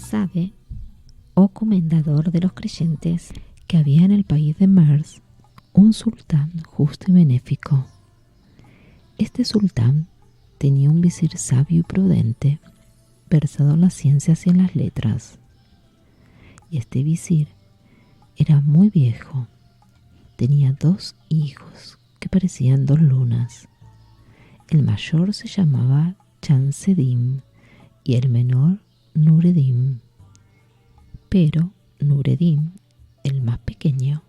Sabe, oh comendador de los creyentes, que había en el país de Mers un sultán justo y benéfico. Este sultán tenía un visir sabio y prudente, versado en las ciencias y en las letras. Y este visir era muy viejo. Tenía 2 hijos que parecían 2 lunas. El mayor se llamaba Chansedim y el menor Nureddin. Pero Nureddin, el más pequeño,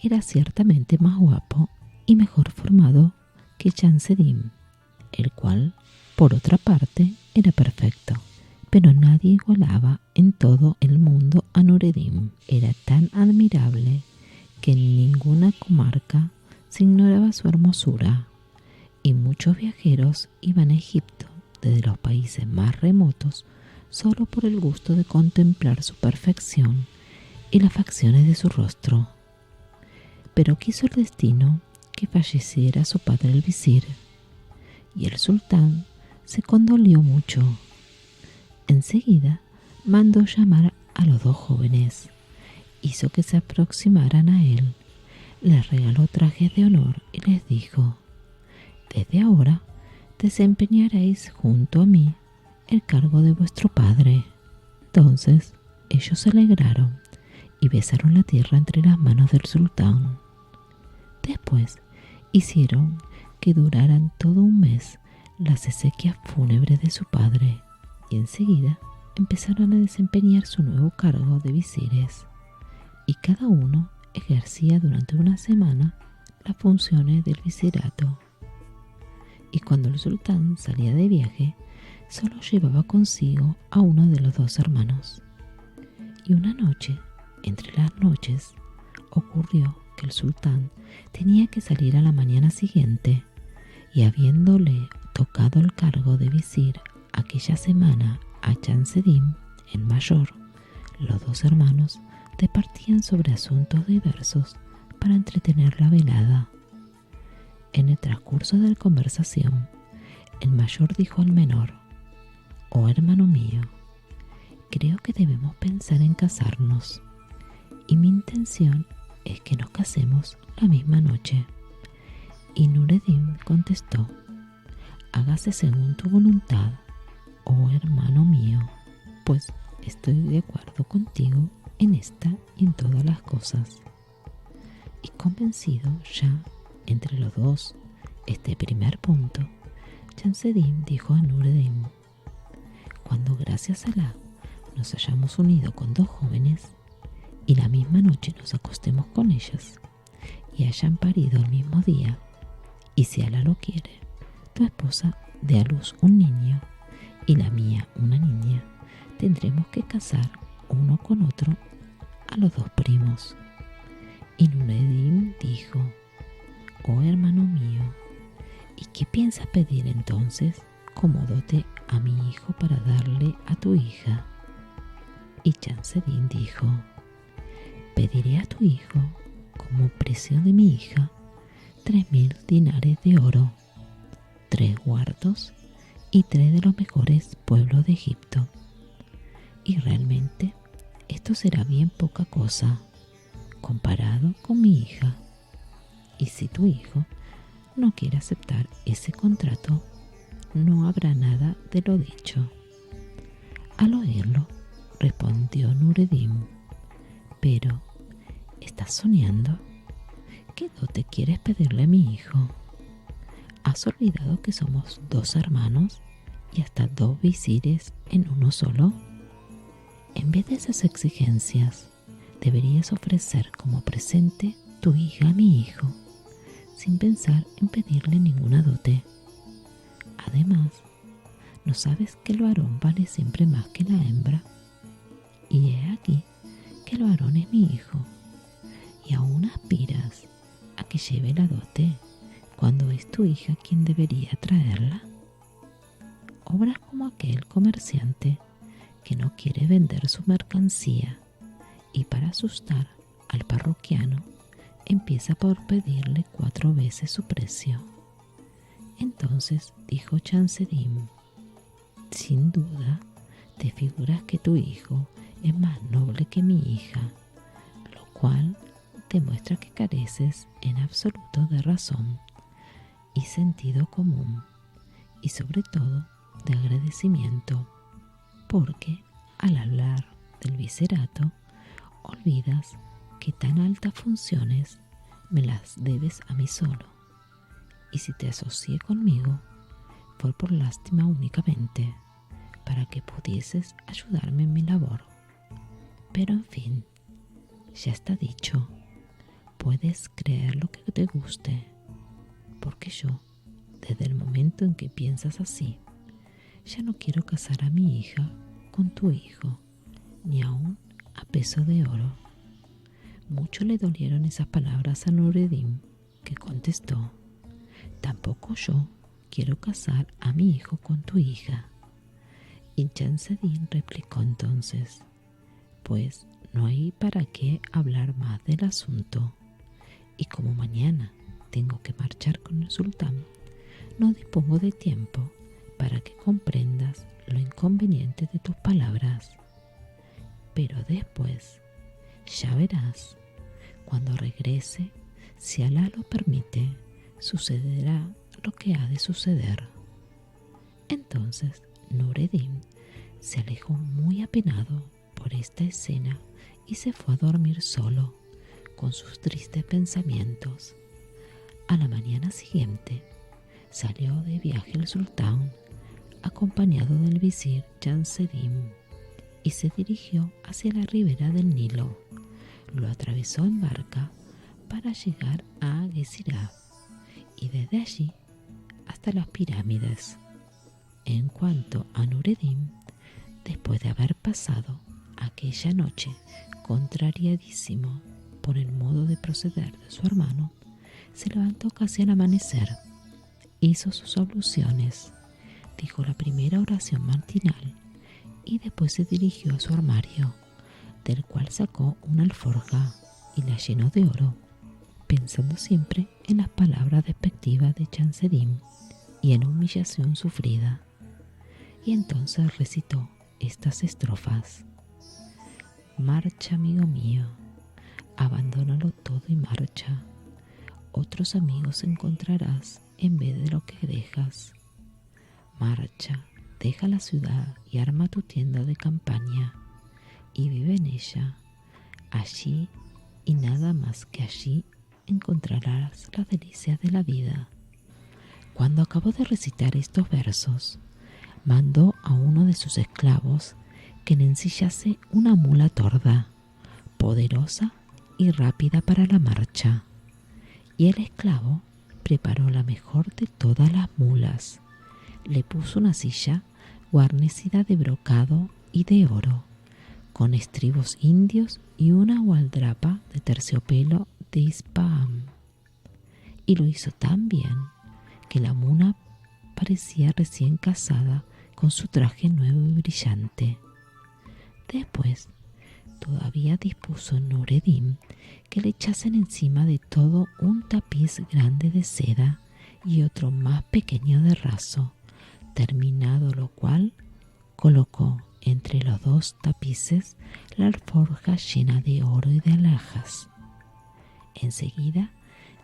era ciertamente más guapo y mejor formado que Chansedim, el cual, por otra parte, era perfecto. Pero nadie igualaba en todo el mundo a Nureddin. Era tan admirable que en ninguna comarca se ignoraba su hermosura, y muchos viajeros iban a Egipto desde los países más remotos solo por el gusto de contemplar su perfección y las facciones de su rostro. Pero quiso el destino que falleciera su padre el visir, y el sultán se condolió mucho. Enseguida mandó llamar a los 2 jóvenes, hizo que se aproximaran a él, les regaló trajes de honor y les dijo: desde ahora desempeñaréis junto a mí el cargo de vuestro padre. Entonces ellos se alegraron y besaron la tierra entre las manos del sultán. Después hicieron que duraran todo un mes las exequias fúnebres de su padre, y enseguida empezaron a desempeñar su nuevo cargo de visires, y cada uno ejercía durante una semana las funciones del visirato. Y cuando el sultán salía de viaje, solo llevaba consigo a uno de los 2 hermanos. Y una noche, entre las noches, ocurrió que el sultán tenía que salir a la mañana siguiente, y habiéndole tocado el cargo de visir aquella semana a Chansedim, el mayor, los 2 hermanos departían sobre asuntos diversos para entretener la velada. En el transcurso de la conversación, el mayor dijo al menor: «Oh hermano mío, creo que debemos pensar en casarnos, y mi intención es que nos casemos la misma noche». Y Nureddin contestó: «Hágase según tu voluntad, oh hermano mío, pues estoy de acuerdo contigo en esta y en todas las cosas». Y convencido ya entre los 2 este primer punto, Chansedim dijo a Nureddin: «Cuando gracias a Alá nos hayamos unido con 2 jóvenes y la misma noche nos acostemos con ellas y hayan parido el mismo día, y si Alá lo quiere, tu esposa dé a luz un niño y la mía una niña, tendremos que casar uno con otro a los 2 primos». Y Nureddin dijo: «Oh hermano mío, ¿y qué piensas pedir entonces como dote a mi hijo para darle a tu hija?». Y Chansedim dijo: «Pediré a tu hijo como precio de mi hija 3.000 dinares de oro, 3 huertos y 3 de los mejores pueblos de Egipto. Y realmente esto será bien poca cosa comparado con mi hija. Y si tu hijo no quiere aceptar ese contrato, no habrá nada de lo dicho». Al oírlo, respondió Nureddin: «Pero, ¿estás soñando? ¿Qué dote quieres pedirle a mi hijo? ¿Has olvidado que somos 2 hermanos y hasta 2 visires en uno solo? En vez de esas exigencias, deberías ofrecer como presente tu hija a mi hijo, sin pensar en pedirle ninguna dote. Además, ¿no sabes que el varón vale siempre más que la hembra? Y he aquí que el varón es mi hijo, y aún aspiras a que lleve la dote cuando es tu hija quien debería traerla. Obras como aquel comerciante que no quiere vender su mercancía y para asustar al parroquiano empieza por pedirle 4 veces su precio». Entonces dijo Chansedim: «Sin duda te figuras que tu hijo es más noble que mi hija, lo cual demuestra que careces en absoluto de razón y sentido común, y sobre todo de agradecimiento, porque al hablar del viserato olvidas que tan altas funciones me las debes a mí solo, y si te asocié conmigo fue por lástima únicamente, para que pudieses ayudarme en mi labor. Pero en fin, ya está dicho, puedes creer lo que te guste, porque yo, desde el momento en que piensas así, ya no quiero casar a mi hija con tu hijo, ni aun a peso de oro. Mucho le dolieron esas palabras a Nureddin, que contestó: tampoco yo quiero casar a mi hijo con tu hija. Y Chanceddin replicó entonces: pues no hay para qué hablar más del asunto, y como mañana tengo que marchar con el sultán, no dispongo de tiempo para que comprendas lo inconveniente de tus palabras. Pero después, ya verás, cuando regrese, si Alá lo permite, sucederá lo que ha de suceder. Entonces Nureddin se alejó muy apenado por esta escena y se fue a dormir solo, con sus tristes pensamientos. A la mañana siguiente salió de viaje el sultán, acompañado del visir Chanceddin, y se dirigió hacia la ribera del Nilo. Lo atravesó en barca para llegar a Guesirah, y desde allí hasta las pirámides. En cuanto a Nureddin, después de haber pasado aquella noche contrariadísimo por el modo de proceder de su hermano, se levantó casi al amanecer, hizo sus abluciones, dijo la primera oración matinal y después se dirigió a su armario, del cual sacó una alforja y la llenó de oro, pensando siempre en las palabras despectivas de Chanceddin y en la humillación sufrida. Y entonces recitó estas estrofas: marcha, amigo mío, abandónalo todo y marcha. Otros amigos encontrarás en vez de lo que dejas. Marcha, deja la ciudad y arma tu tienda de campaña y vive en ella. Allí y nada más que allí encontrarás las delicias de la vida. Cuando acabó de recitar estos versos, mandó a uno de sus esclavos que le ensillase una mula torda, poderosa y rápida para la marcha. Y el esclavo preparó la mejor de todas las mulas. Le puso una silla guarnecida de brocado y de oro, con estribos indios y una gualdrapa de terciopelo de Ispahan. Y lo hizo tan bien que la mula parecía recién casada con su traje nuevo y brillante. Después, todavía dispuso Nureddin que le echasen encima de todo un tapiz grande de seda y otro más pequeño de raso, terminado lo cual colocó entre los dos tapices la alforja llena de oro y de alhajas. Enseguida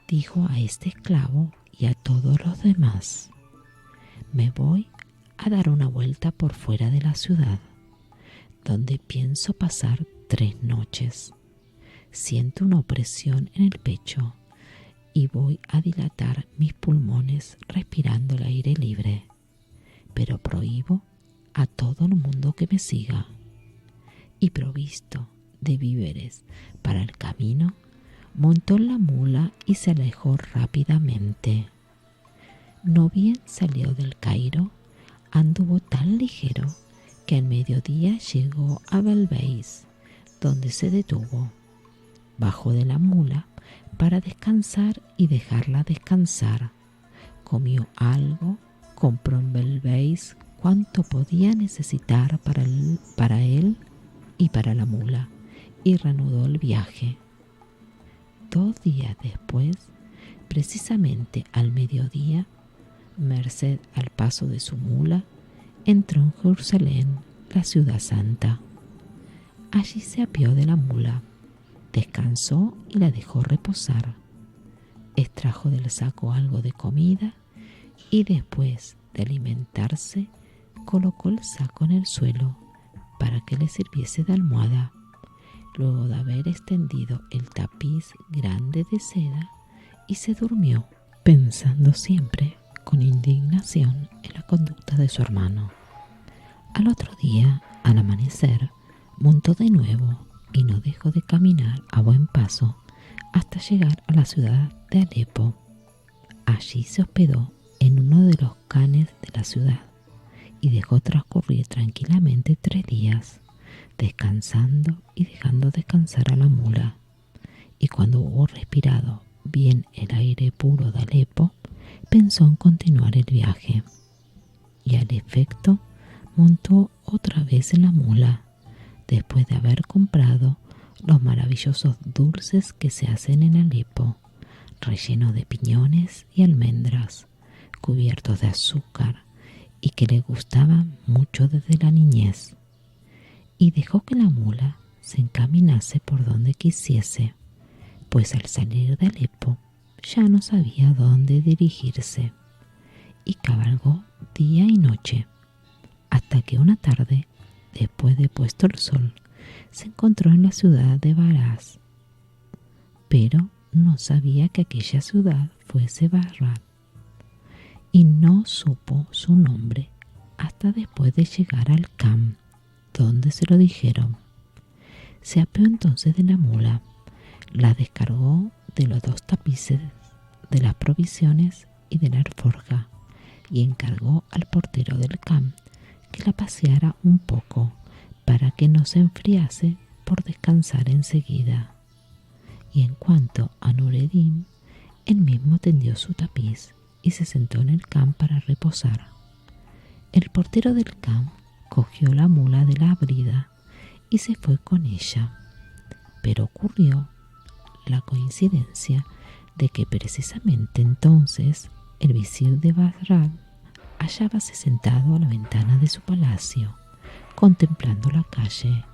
dijo a este esclavo y a todos los demás: me voy a dar una vuelta por fuera de la ciudad, donde pienso pasar 3 noches. Siento una opresión en el pecho y voy a dilatar mis pulmones respirando el aire libre, pero prohíbo a todo el mundo que me siga. Y provisto de víveres para el camino, montó en la mula y se alejó rápidamente. No bien salió del Cairo, anduvo tan ligero que al mediodía llegó a Belbeis, donde se detuvo. Bajó de la mula para descansar y dejarla descansar. Comió algo, compró en Belbeis cuanto podía necesitar para él y para la mula, y reanudó el viaje. 2 días después, precisamente al mediodía, merced al paso de su mula, entró en Jerusalén, la ciudad santa. Allí se apeó de la mula, descansó y la dejó reposar. Extrajo del saco algo de comida y después de alimentarse, colocó el saco en el suelo para que le sirviese de almohada. Luego de haber extendido el tapiz grande de seda, y se durmió, pensando siempre con indignación en la conducta de su hermano. Al otro día, al amanecer, montó de nuevo y no dejó de caminar a buen paso hasta llegar a la ciudad de Alepo. Allí se hospedó en uno de los khanes de la ciudad y dejó transcurrir tranquilamente 3 días, descansando y dejando descansar a la mula. Y cuando hubo respirado bien el aire puro de Alepo, pensó en continuar el viaje. Y al efecto montó otra vez en la mula, después de haber comprado los maravillosos dulces que se hacen en Alepo, rellenos de piñones y almendras, cubiertos de azúcar y que le gustaban mucho desde la niñez. Y dejó que la mula se encaminase por donde quisiese, pues al salir de Alepo ya no sabía dónde dirigirse, y cabalgó día y noche, hasta que una tarde, después de puesto el sol, se encontró en la ciudad de Varaz, pero no sabía que aquella ciudad fuese Bagdad, y no supo su nombre hasta después de llegar al Khan, donde se lo dijeron. Se apeó entonces de la mula, la descargó de los 2 tapices, de las provisiones y de la alforja, y encargó al portero del Khan que la paseara un poco para que no se enfriase por descansar enseguida. Y en cuanto a Nureddin, él mismo tendió su tapiz y se sentó en el Khan para reposar. El portero del Khan cogió la mula de la brida y se fue con ella, pero ocurrió la coincidencia de que precisamente entonces el visir de Bagdad hallábase sentado a la ventana de su palacio, contemplando la calle,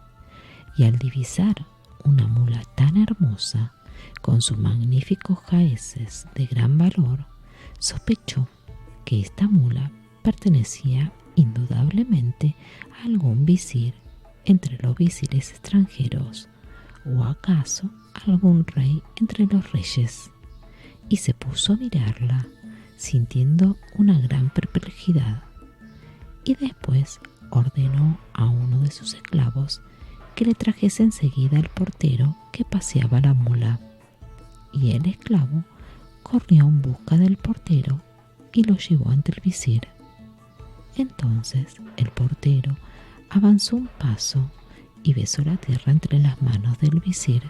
y al divisar una mula tan hermosa, con sus magníficos jaeces de gran valor, sospechó que esta mula pertenecía indudablemente a algún visir entre los visires extranjeros, o acaso a algún rey entre los reyes, y se puso a mirarla, sintiendo una gran perplejidad, y después ordenó a uno de sus esclavos que le trajese enseguida al portero que paseaba la mula, y el esclavo corrió en busca del portero y lo llevó ante el visir. Entonces el portero avanzó un paso y besó la tierra entre las manos del visir,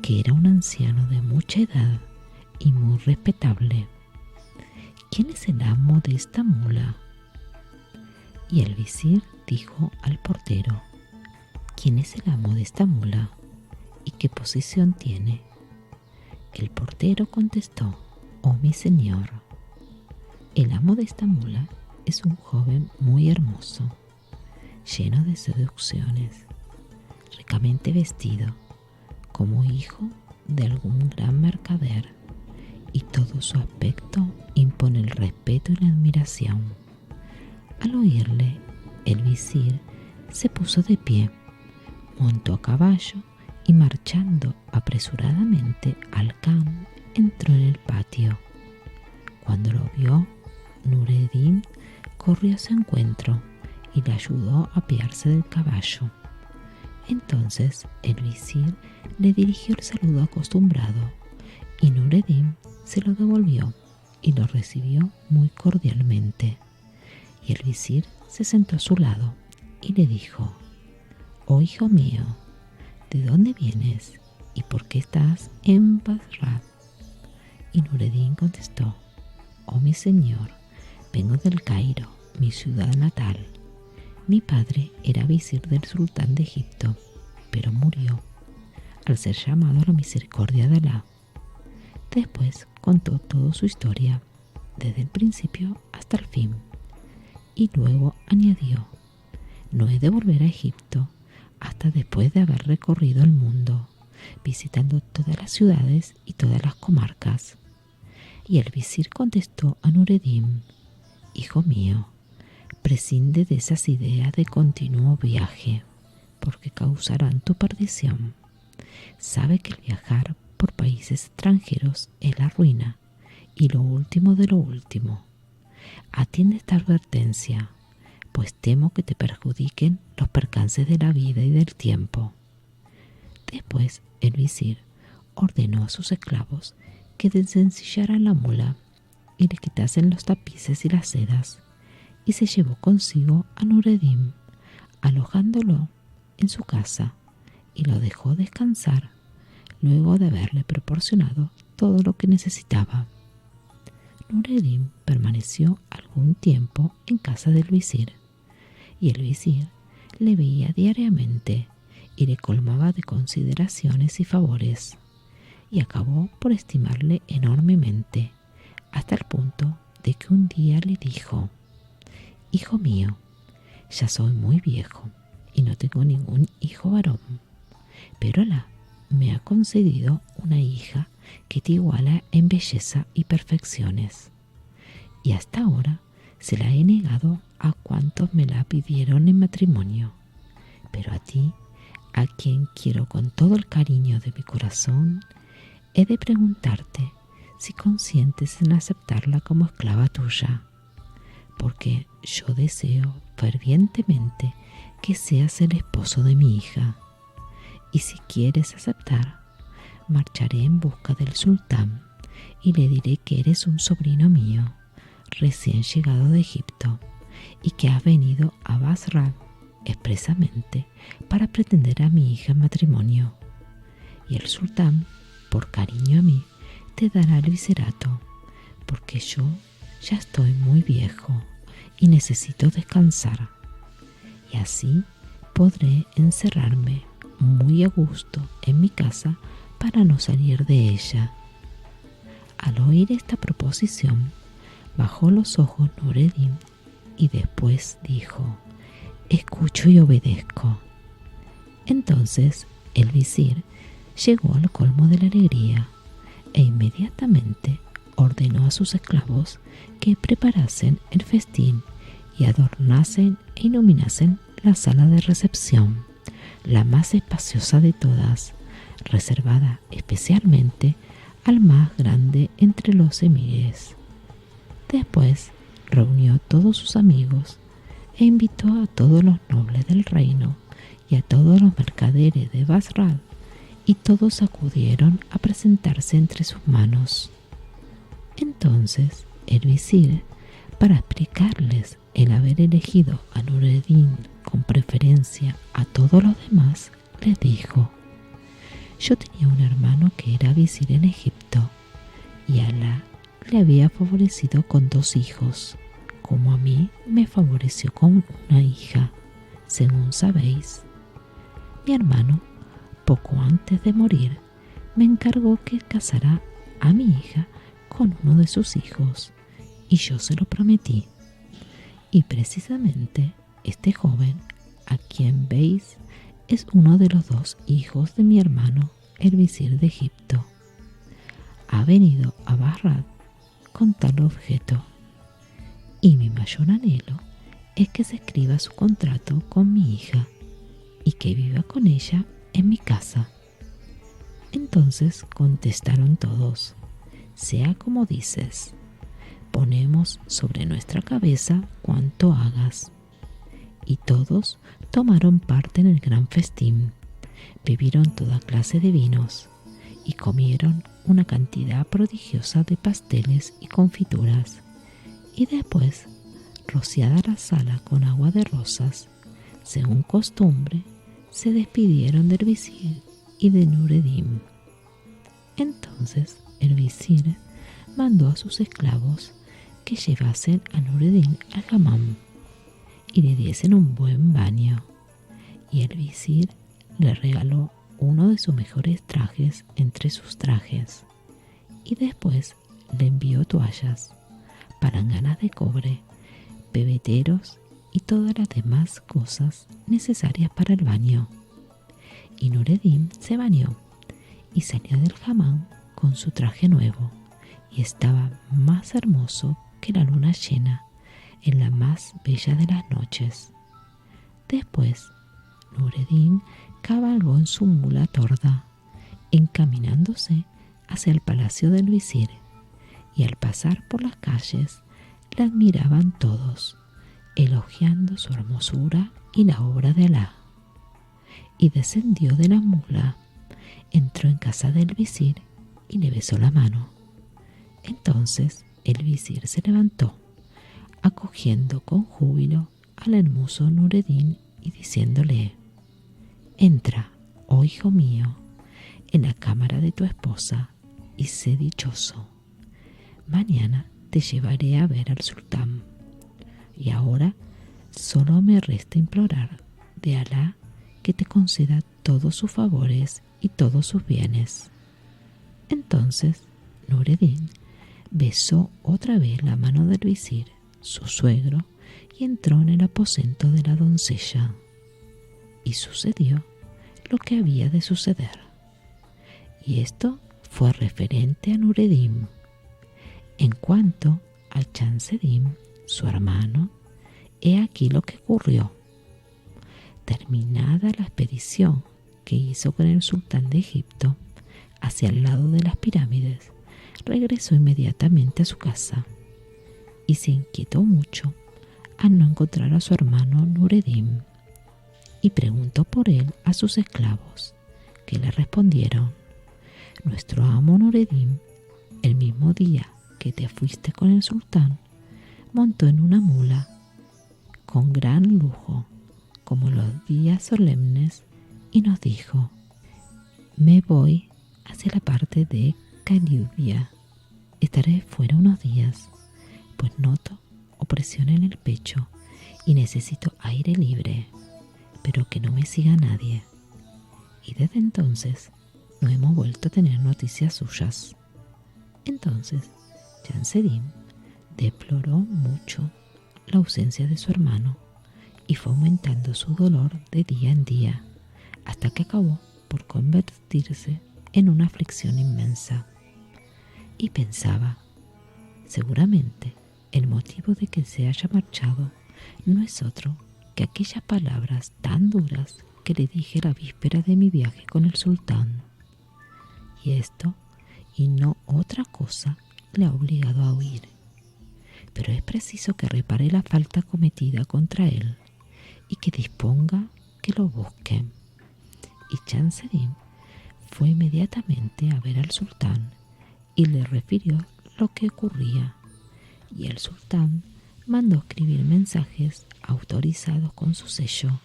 que era un anciano de mucha edad y muy respetable. ¿Quién es el amo de esta mula? Y el visir dijo al portero: ¿quién es el amo de esta mula y qué posición tiene? El portero contestó: oh mi señor, el amo de esta mula es un joven muy hermoso, lleno de seducciones, ricamente vestido, como hijo de algún gran mercader, y todo su aspecto impone el respeto y la admiración. Al oírle, el visir se puso de pie, montó a caballo y, marchando apresuradamente al Khan, entró en el patio. Cuando lo vio, Nureddin corrió a su encuentro y le ayudó a apearse del caballo. Entonces el visir le dirigió el saludo acostumbrado, y Nureddin se lo devolvió y lo recibió muy cordialmente. Y el visir se sentó a su lado y le dijo: oh hijo mío, ¿de dónde vienes y por qué estás en Bagdad? Y Nureddin contestó: oh mi señor, vengo del Cairo, mi ciudad natal. Mi padre era visir del sultán de Egipto, pero murió al ser llamado a la misericordia de Alá. Después contó toda su historia, desde el principio hasta el fin, y luego añadió: no he de volver a Egipto hasta después de haber recorrido el mundo, visitando todas las ciudades y todas las comarcas. Y el visir contestó a Nureddin: hijo mío, prescinde de esas ideas de continuo viaje, porque causarán tu perdición. Sabe que el viajar por países extranjeros es la ruina y lo último de lo último. Atiende esta advertencia, pues temo que te perjudiquen los percances de la vida y del tiempo. Después el visir ordenó a sus esclavos que desencillaran la mula y le quitasen los tapices y las sedas, y se llevó consigo a Nureddin, alojándolo en su casa, y lo dejó descansar luego de haberle proporcionado todo lo que necesitaba. Nureddin permaneció algún tiempo en casa del visir, y el visir le veía diariamente y le colmaba de consideraciones y favores, y acabó por estimarle enormemente, hasta el punto de que un día le dijo: hijo mío, ya soy muy viejo y no tengo ningún hijo varón, pero Alá me ha concedido una hija que te iguala en belleza y perfecciones, y hasta ahora se la he negado a cuantos me la pidieron en matrimonio, pero a ti, a quien quiero con todo el cariño de mi corazón, he de preguntarte si consientes en aceptarla como esclava tuya, porque yo deseo fervientemente que seas el esposo de mi hija, y si quieres aceptar, marcharé en busca del sultán y le diré que eres un sobrino mío, recién llegado de Egipto, y que has venido a Basra expresamente para pretender a mi hija en matrimonio, y el sultán, por cariño a mí, te dará el visirato, porque yo ya estoy muy viejo y necesito descansar, y así podré encerrarme muy a gusto en mi casa para no salir de ella. Al oír esta proposición, bajó los ojos Nureddin y después dijo: escucho y obedezco. Entonces el visir llegó al colmo de la alegría e inmediatamente ordenó a sus esclavos que preparasen el festín y adornasen e iluminasen la sala de recepción, la más espaciosa de todas, reservada especialmente al más grande entre los emires. Después reunió a todos sus amigos e invitó a todos los nobles del reino y a todos los mercaderes de Basra, y todos acudieron a presentarse entre sus manos. Entonces el visir, para explicarles el haber elegido a Nureddin con preferencia a todos los demás, les dijo: yo tenía un hermano que era visir en Egipto, y Alá le había favorecido con 2 hijos, como a mí me favoreció con una hija, según sabéis. Mi hermano, poco antes de morir, me encargó que casara a mi hija con uno de sus hijos, y yo se lo prometí. Y precisamente este joven, a quien veis, es uno de los 2 hijos de mi hermano, el visir de Egipto. Ha venido a Bagdad con tal objeto, y mi mayor anhelo es que se escriba su contrato con mi hija y que viva con ella en mi casa. Entonces contestaron todos: sea como dices, ponemos sobre nuestra cabeza cuanto hagas. Y todos tomaron parte en el gran festín, bebieron toda clase de vinos y comieron una cantidad prodigiosa de pasteles y confituras, y después, rociada la sala con agua de rosas, según costumbre, se despidieron del visir y de Nureddin. Entonces el visir mandó a sus esclavos que llevasen a Nureddin al hammam y le diesen un buen baño, y el visir le regaló uno de sus mejores trajes entre sus trajes, y después le envió toallas, palanganas de cobre, pebeteros y todas las demás cosas necesarias para el baño. y Nureddin se bañó y salió del hammam con su traje nuevo, y estaba más hermoso que la luna llena en la más bella de las noches. Después, Nureddin cabalgó en su mula torda, encaminándose hacia el palacio del visir, y al pasar por las calles la admiraban todos, elogiando su hermosura y la obra de Alá. Y descendió de la mula, entró en casa del visir y le besó la mano. Entonces el visir se levantó, acogiendo con júbilo al hermoso Nureddin y diciéndole: «Entra, oh hijo mío, en la cámara de tu esposa y sé dichoso. Mañana te llevaré a ver al sultán. Y ahora solo me resta implorar de Alá que te conceda todos sus favores y todos sus bienes». Entonces Nureddin besó otra vez la mano del visir, su suegro, y entró en el aposento de la doncella. Y sucedió lo que había de suceder. Y esto fue referente a Nureddin. En cuanto a Chamseddin, su hermano, he aquí lo que ocurrió. Terminada la expedición que hizo con el sultán de Egipto hacia el lado de las pirámides, regresó inmediatamente a su casa y se inquietó mucho al no encontrar a su hermano Nureddin, y preguntó por él a sus esclavos, que le respondieron: «Nuestro amo Nureddin, el mismo día que te fuiste con el sultán, montó en una mula con gran lujo, como los días solemnes, y nos dijo: me voy hacia la parte de Caliubia. Estaré fuera unos días, pues noto opresión en el pecho y necesito aire libre, pero que no me siga nadie». Y desde entonces no hemos vuelto a tener noticias suyas. Entonces Chamseddin deploró mucho la ausencia de su hermano y fue aumentando su dolor de día en día, hasta que acabó por convertirse en una aflicción inmensa. Y pensaba: seguramente el motivo de que se haya marchado no es otro que aquellas palabras tan duras que le dije la víspera de mi viaje con el sultán. Y esto, y no otra cosa, le ha obligado a huir. Pero es preciso que repare la falta cometida contra él y que disponga que lo busquen. Y Chamseddin fue inmediatamente a ver al sultán y le refirió lo que ocurría. Y el sultán mandó escribir mensajes autorizados con su sello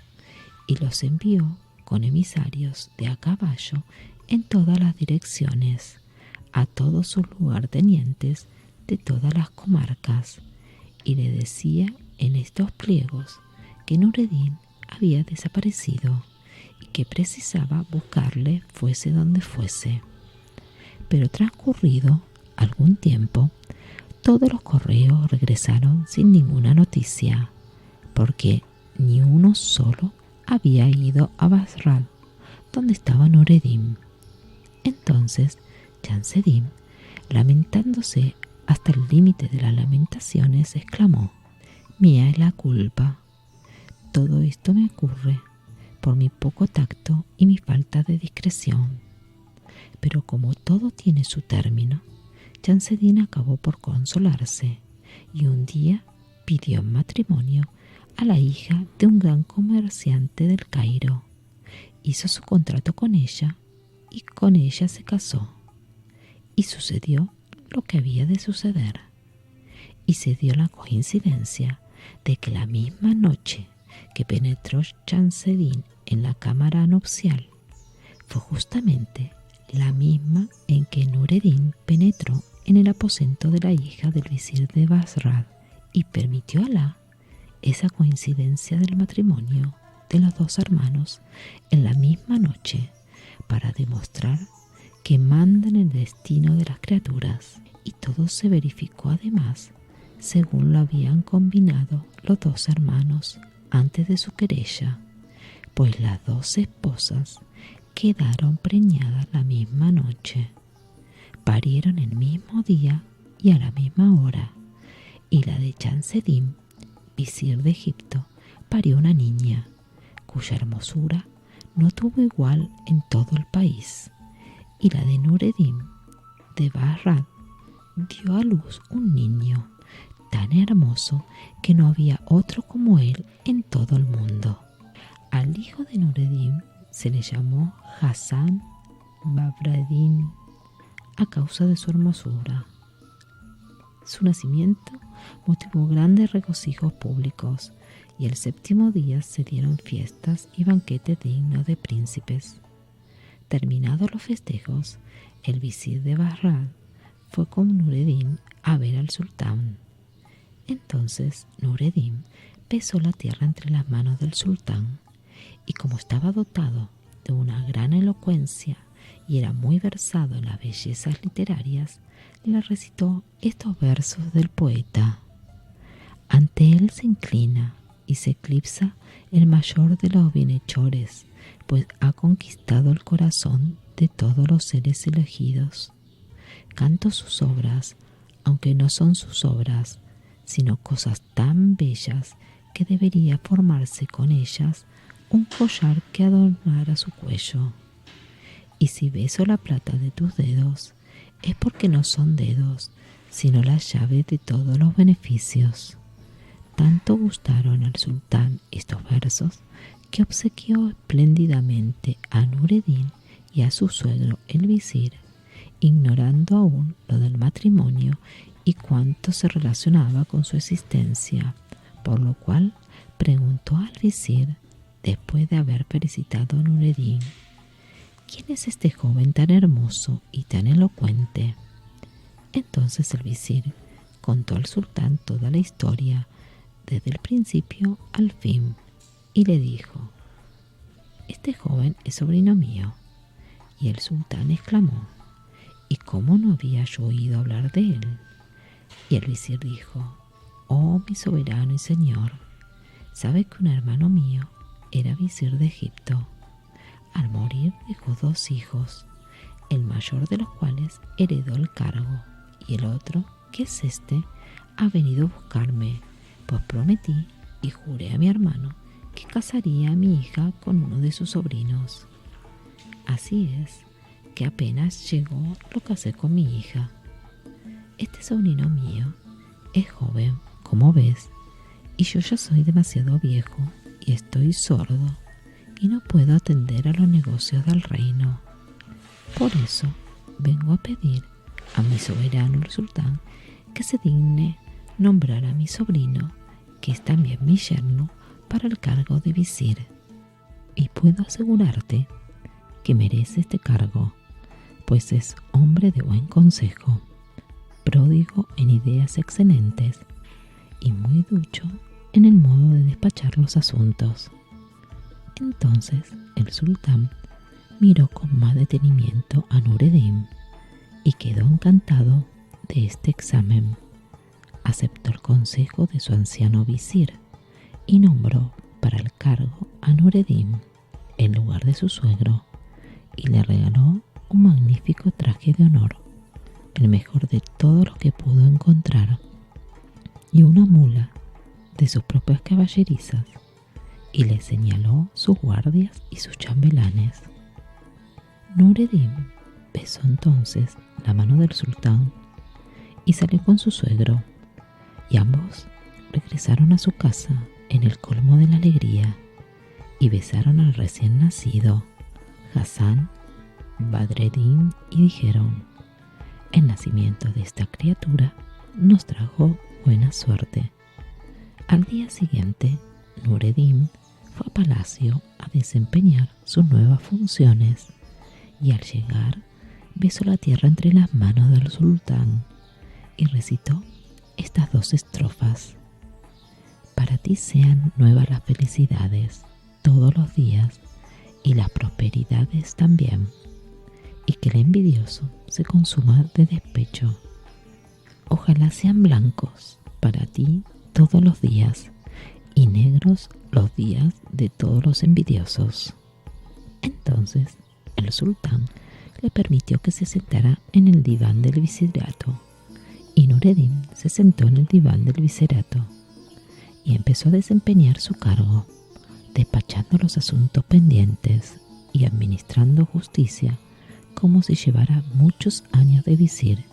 y los envió con emisarios de a caballo en todas las direcciones a todos sus lugartenientes de todas las comarcas, y le decía en estos pliegos que Nureddin había desaparecido y que precisaba buscarle fuese donde fuese. Pero transcurrido algún tiempo, todos los correos regresaron sin ninguna noticia, porque ni uno solo había ido a Basra, donde estaba Nureddin. Entonces Chamseddin, lamentándose hasta el límite de las lamentaciones, exclamó: «Mía es la culpa. Todo esto me ocurre por mi poco tacto y mi falta de discreción». Pero como todo tiene su término, Chamseddin acabó por consolarse y un día pidió en matrimonio a la hija de un gran comerciante del Cairo. Hizo su contrato con ella y con ella se casó. Y sucedió lo que había de suceder. Y se dio la coincidencia de que la misma noche que penetró Chamseddin en la cámara nupcial fue justamente la misma en que Nureddin penetró en el aposento de la hija del visir de Basra, y permitió a Alá esa coincidencia del matrimonio de los dos hermanos en la misma noche para demostrar que manda en el destino de las criaturas. Y todo se verificó además según lo habían combinado los dos hermanos antes de su querella, pues las dos esposas quedaron preñadas la misma noche. Parieron el mismo día y a la misma hora, y la de Chancedim, visir de Egipto, parió una niña, cuya hermosura no tuvo igual en todo el país, y la de Nureddin de Bahrad dio a luz un niño tan hermoso que no había otro como él en todo el mundo. Al hijo de Nureddin se le llamó Hassan Badreddin a causa de su hermosura. Su nacimiento motivó grandes regocijos públicos, y el séptimo día se dieron fiestas y banquetes dignos de príncipes. Terminados los festejos, el visir de Bahrad fue con Nureddin a ver al sultán. Entonces Nureddin besó la tierra entre las manos del sultán, y como estaba dotado de una gran elocuencia y era muy versado en las bellezas literarias, le recitó estos versos del poeta. Ante él se inclina y se eclipsa el mayor de los bienhechores, pues ha conquistado el corazón de todos los seres elegidos. Canto sus obras, aunque no son sus obras, sino cosas tan bellas que debería formarse con ellas un collar que adornara su cuello. Y si beso la plata de tus dedos, es porque no son dedos, sino la llave de todos los beneficios. Tanto gustaron al sultán estos versos que obsequió espléndidamente a Nureddin y a su suegro el visir, ignorando aún lo del matrimonio y cuánto se relacionaba con su existencia, por lo cual preguntó al visir, después de haber felicitado a Nureddin: ¿quién es este joven tan hermoso y tan elocuente? Entonces el visir contó al sultán toda la historia, desde el principio al fin, y le dijo: este joven es sobrino mío. Y el sultán exclamó: ¿y cómo no había yo oído hablar de él? Y el visir dijo: oh mi soberano y señor, sabe que un hermano mío era visir de Egipto. Al morir dejó 2 hijos, el mayor de los cuales heredó el cargo, y el otro, que es este, ha venido a buscarme, pues prometí y juré a mi hermano que casaría a mi hija con uno de sus sobrinos. Así es que apenas llegó lo casé con mi hija. Este sobrino mío es joven, como ves, y yo ya soy demasiado viejo y estoy sordo y no puedo atender a los negocios del reino. Por eso vengo a pedir a mi soberano el sultán que se digne nombrar a mi sobrino, que es también mi yerno, para el cargo de visir. Y puedo asegurarte que merece este cargo, pues es hombre de buen consejo, pródigo en ideas excelentes y muy ducho en el modo de despachar los asuntos. Entonces el sultán miró con más detenimiento a Nureddin y quedó encantado de este examen. Aceptó el consejo de su anciano visir y nombró para el cargo a Nureddin en lugar de su suegro, y le regaló un magnífico traje de honor, el mejor de todos los que pudo encontrar, y una mula de sus propias caballerizas, y le señaló sus guardias y sus chambelanes. Nureddin besó entonces la mano del sultán y salió con su suegro, y ambos regresaron a su casa en el colmo de la alegría y besaron al recién nacido Hassan Badreddin y dijeron: el nacimiento de esta criatura nos trajo buena suerte. Al día siguiente, Nureddin fue a palacio a desempeñar sus nuevas funciones, y al llegar besó la tierra entre las manos del sultán y recitó estas 2 estrofas: para ti sean nuevas las felicidades todos los días, y las prosperidades también, y que el envidioso se consuma de despecho. Ojalá sean blancos para ti todos los días, y negros los días de todos los envidiosos. Entonces el sultán le permitió que se sentara en el diván del visirato, y Nureddin se sentó en el diván del visirato y empezó a desempeñar su cargo, despachando los asuntos pendientes y administrando justicia como si llevara muchos años de visir,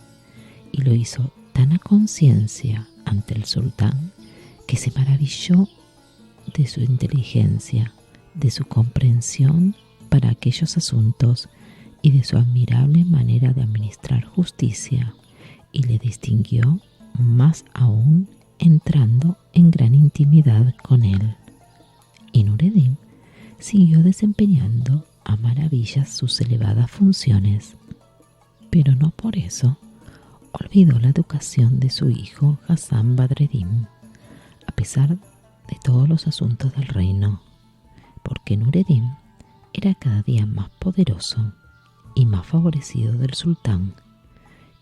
y lo hizo tan a conciencia ante el sultán que se maravilló de su inteligencia, de su comprensión para aquellos asuntos y de su admirable manera de administrar justicia, y le distinguió más aún entrando en gran intimidad con él. Y Nureddin siguió desempeñando a maravillas sus elevadas funciones, pero no por eso olvidó la educación de su hijo Hassan Badreddin, a pesar de todos los asuntos del reino, porque Nureddin era cada día más poderoso y más favorecido del sultán,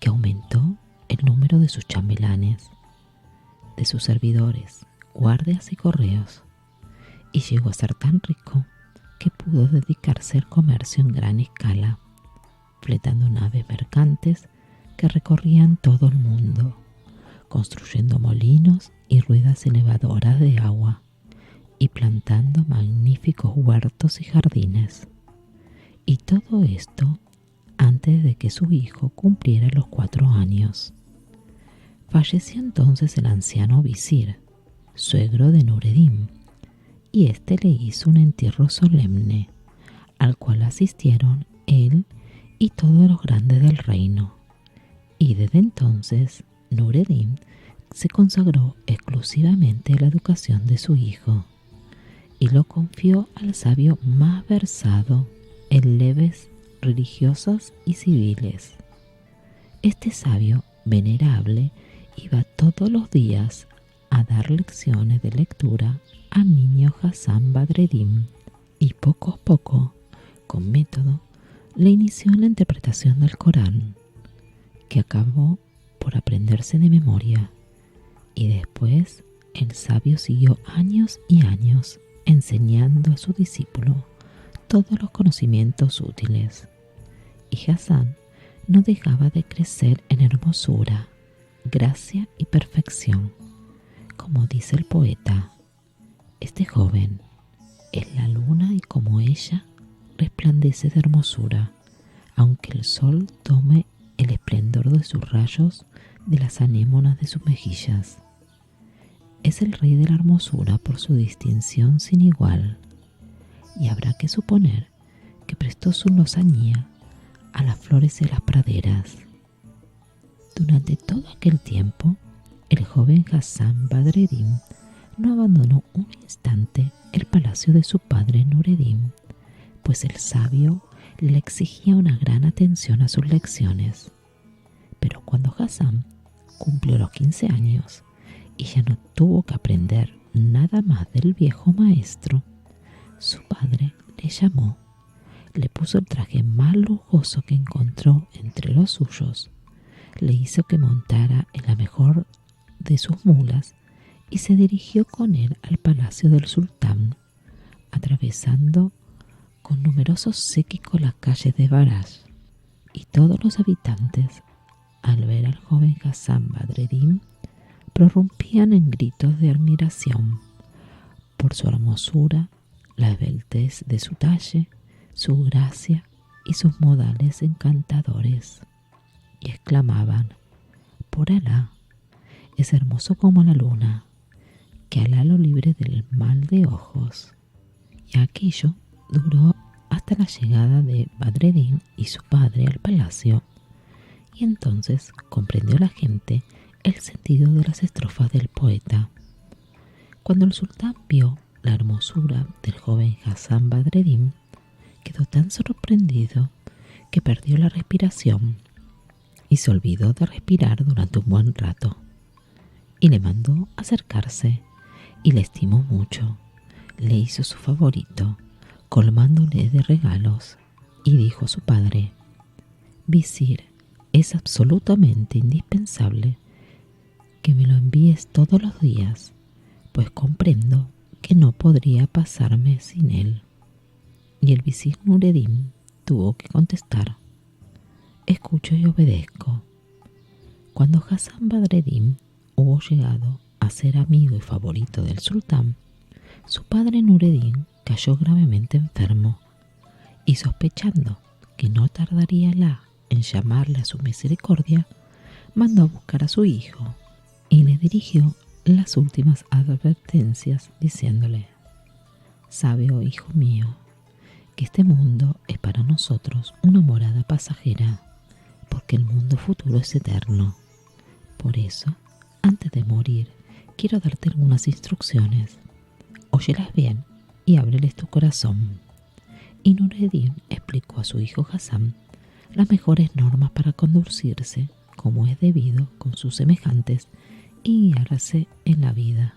que aumentó el número de sus chambelanes, de sus servidores, guardias y correos, y llegó a ser tan rico que pudo dedicarse al comercio en gran escala, fletando naves mercantes que recorrían todo el mundo, construyendo molinos y ruedas elevadoras de agua, y plantando magníficos huertos y jardines. Y todo esto antes de que su hijo cumpliera los 4 años. Falleció entonces el anciano visir, suegro de Nureddin, y éste le hizo un entierro solemne, al cual asistieron él y todos los grandes del reino. Y desde entonces Nureddin se consagró exclusivamente a la educación de su hijo, y lo confió al sabio más versado en leves religiosas y civiles. Este sabio venerable iba todos los días a dar lecciones de lectura al niño Hassan Badreddin, y poco a poco, con método, le inició en la interpretación del Corán, que acabó por aprenderse de memoria, y después el sabio siguió años y años enseñando a su discípulo todos los conocimientos útiles. Y Hassan no dejaba de crecer en hermosura, gracia y perfección. Como dice el poeta, este joven es la luna y como ella resplandece de hermosura, aunque el sol tome el esplendor de sus rayos de las anémonas de sus mejillas. Es el rey de la hermosura por su distinción sin igual, y habrá que suponer que prestó su lozanía a las flores de las praderas. Durante todo aquel tiempo, el joven Hassan Badreddin no abandonó un instante el palacio de su padre Nureddin, pues el sabio le exigía una gran atención a sus lecciones. Pero cuando Hassan cumplió los 15 años y ya no tuvo que aprender nada más del viejo maestro, su padre le llamó, le puso el traje más lujoso que encontró entre los suyos, le hizo que montara en la mejor de sus mulas y se dirigió con él al palacio del sultán, atravesando con numerosos séquicos las calles de Barash, y todos los habitantes, al ver al joven Hassan Badreddin, prorrumpían en gritos de admiración por su hermosura, la esbeltez de su talle, su gracia y sus modales encantadores, y exclamaban: por Alá, es hermoso como la luna, que Alá lo libre del mal de ojos. Y aquello duró hasta la llegada de Badreddin y su padre al palacio, y entonces comprendió la gente el sentido de las estrofas del poeta. Cuando el sultán vio la hermosura del joven Hassan Badreddin, quedó tan sorprendido que perdió la respiración y se olvidó de respirar durante un buen rato, y le mandó acercarse y le estimó mucho, le hizo su favorito, colmándole de regalos, y dijo a su padre: visir, es absolutamente indispensable que me lo envíes todos los días, pues comprendo que no podría pasarme sin él. Y el visir Nureddin tuvo que contestar: escucho y obedezco. Cuando Hasan Badreddin hubo llegado a ser amigo y favorito del sultán, su padre Nureddin cayó gravemente enfermo y, sospechando que no tardaría Alá en llamarle a su misericordia, mandó a buscar a su hijo y le dirigió las últimas advertencias diciéndole: sabe, oh hijo mío, que este mundo es para nosotros una morada pasajera, porque el mundo futuro es eterno. Por eso, antes de morir, quiero darte algunas instrucciones. Óyelas bien y ábreles tu corazón. Y Nureddin explicó a su hijo Hasan las mejores normas para conducirse como es debido con sus semejantes y guiarse en la vida.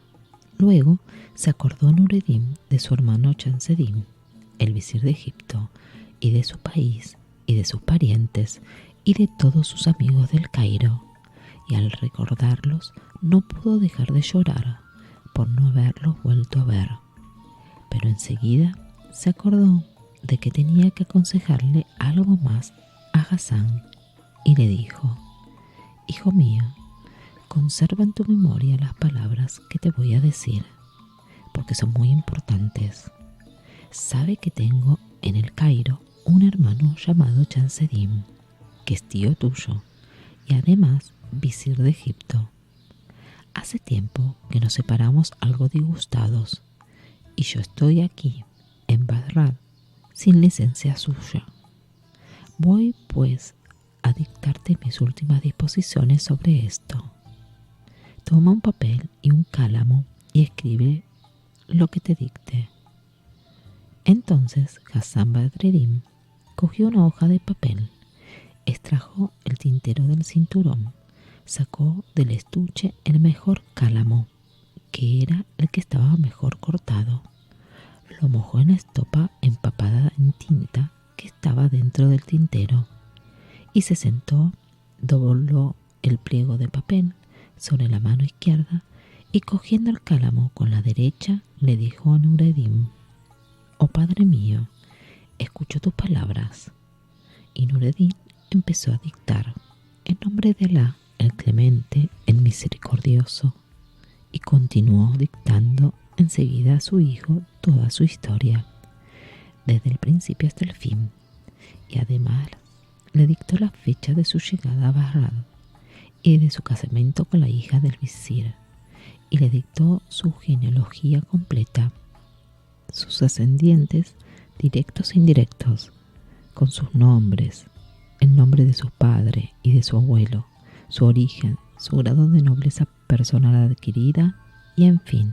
Luego se acordó Nureddin de su hermano Chamseddin, el visir de Egipto, y de su país, y de sus parientes, y de todos sus amigos del Cairo, y al recordarlos no pudo dejar de llorar por no haberlos vuelto a ver. Pero enseguida se acordó de que tenía que aconsejarle algo más a Hasan y le dijo: hijo mío, conserva en tu memoria las palabras que te voy a decir, porque son muy importantes. Sabe que tengo en el Cairo un hermano llamado Chamseddin, que es tío tuyo y además visir de Egipto. Hace tiempo que nos separamos algo disgustados y yo estoy aquí, en Bagdad, sin licencia suya. Voy, pues, a dictarte mis últimas disposiciones sobre esto. Toma un papel y un cálamo y escribe lo que te dicte. Entonces Hasan Badreddin cogió una hoja de papel, extrajo el tintero del cinturón, sacó del estuche el mejor cálamo, que era el que estaba mejor cortado, lo mojó en la estopa empapada en tinta que estaba dentro del tintero y se sentó, dobló el pliego de papel sobre la mano izquierda y, cogiendo el cálamo con la derecha, le dijo a Nureddin: oh padre mío, escucho tus palabras. Y Nureddin empezó a dictar: en nombre de Alá, el clemente, el misericordioso, y continuó dictando enseguida a su hijo toda su historia, desde el principio hasta el fin, y además le dictó la fecha de su llegada a Bagdad y de su casamiento con la hija del visir, y le dictó su genealogía completa, sus ascendientes directos e indirectos, con sus nombres, el nombre de su padre y de su abuelo, su origen, su grado de nobleza personal adquirida y, en fin,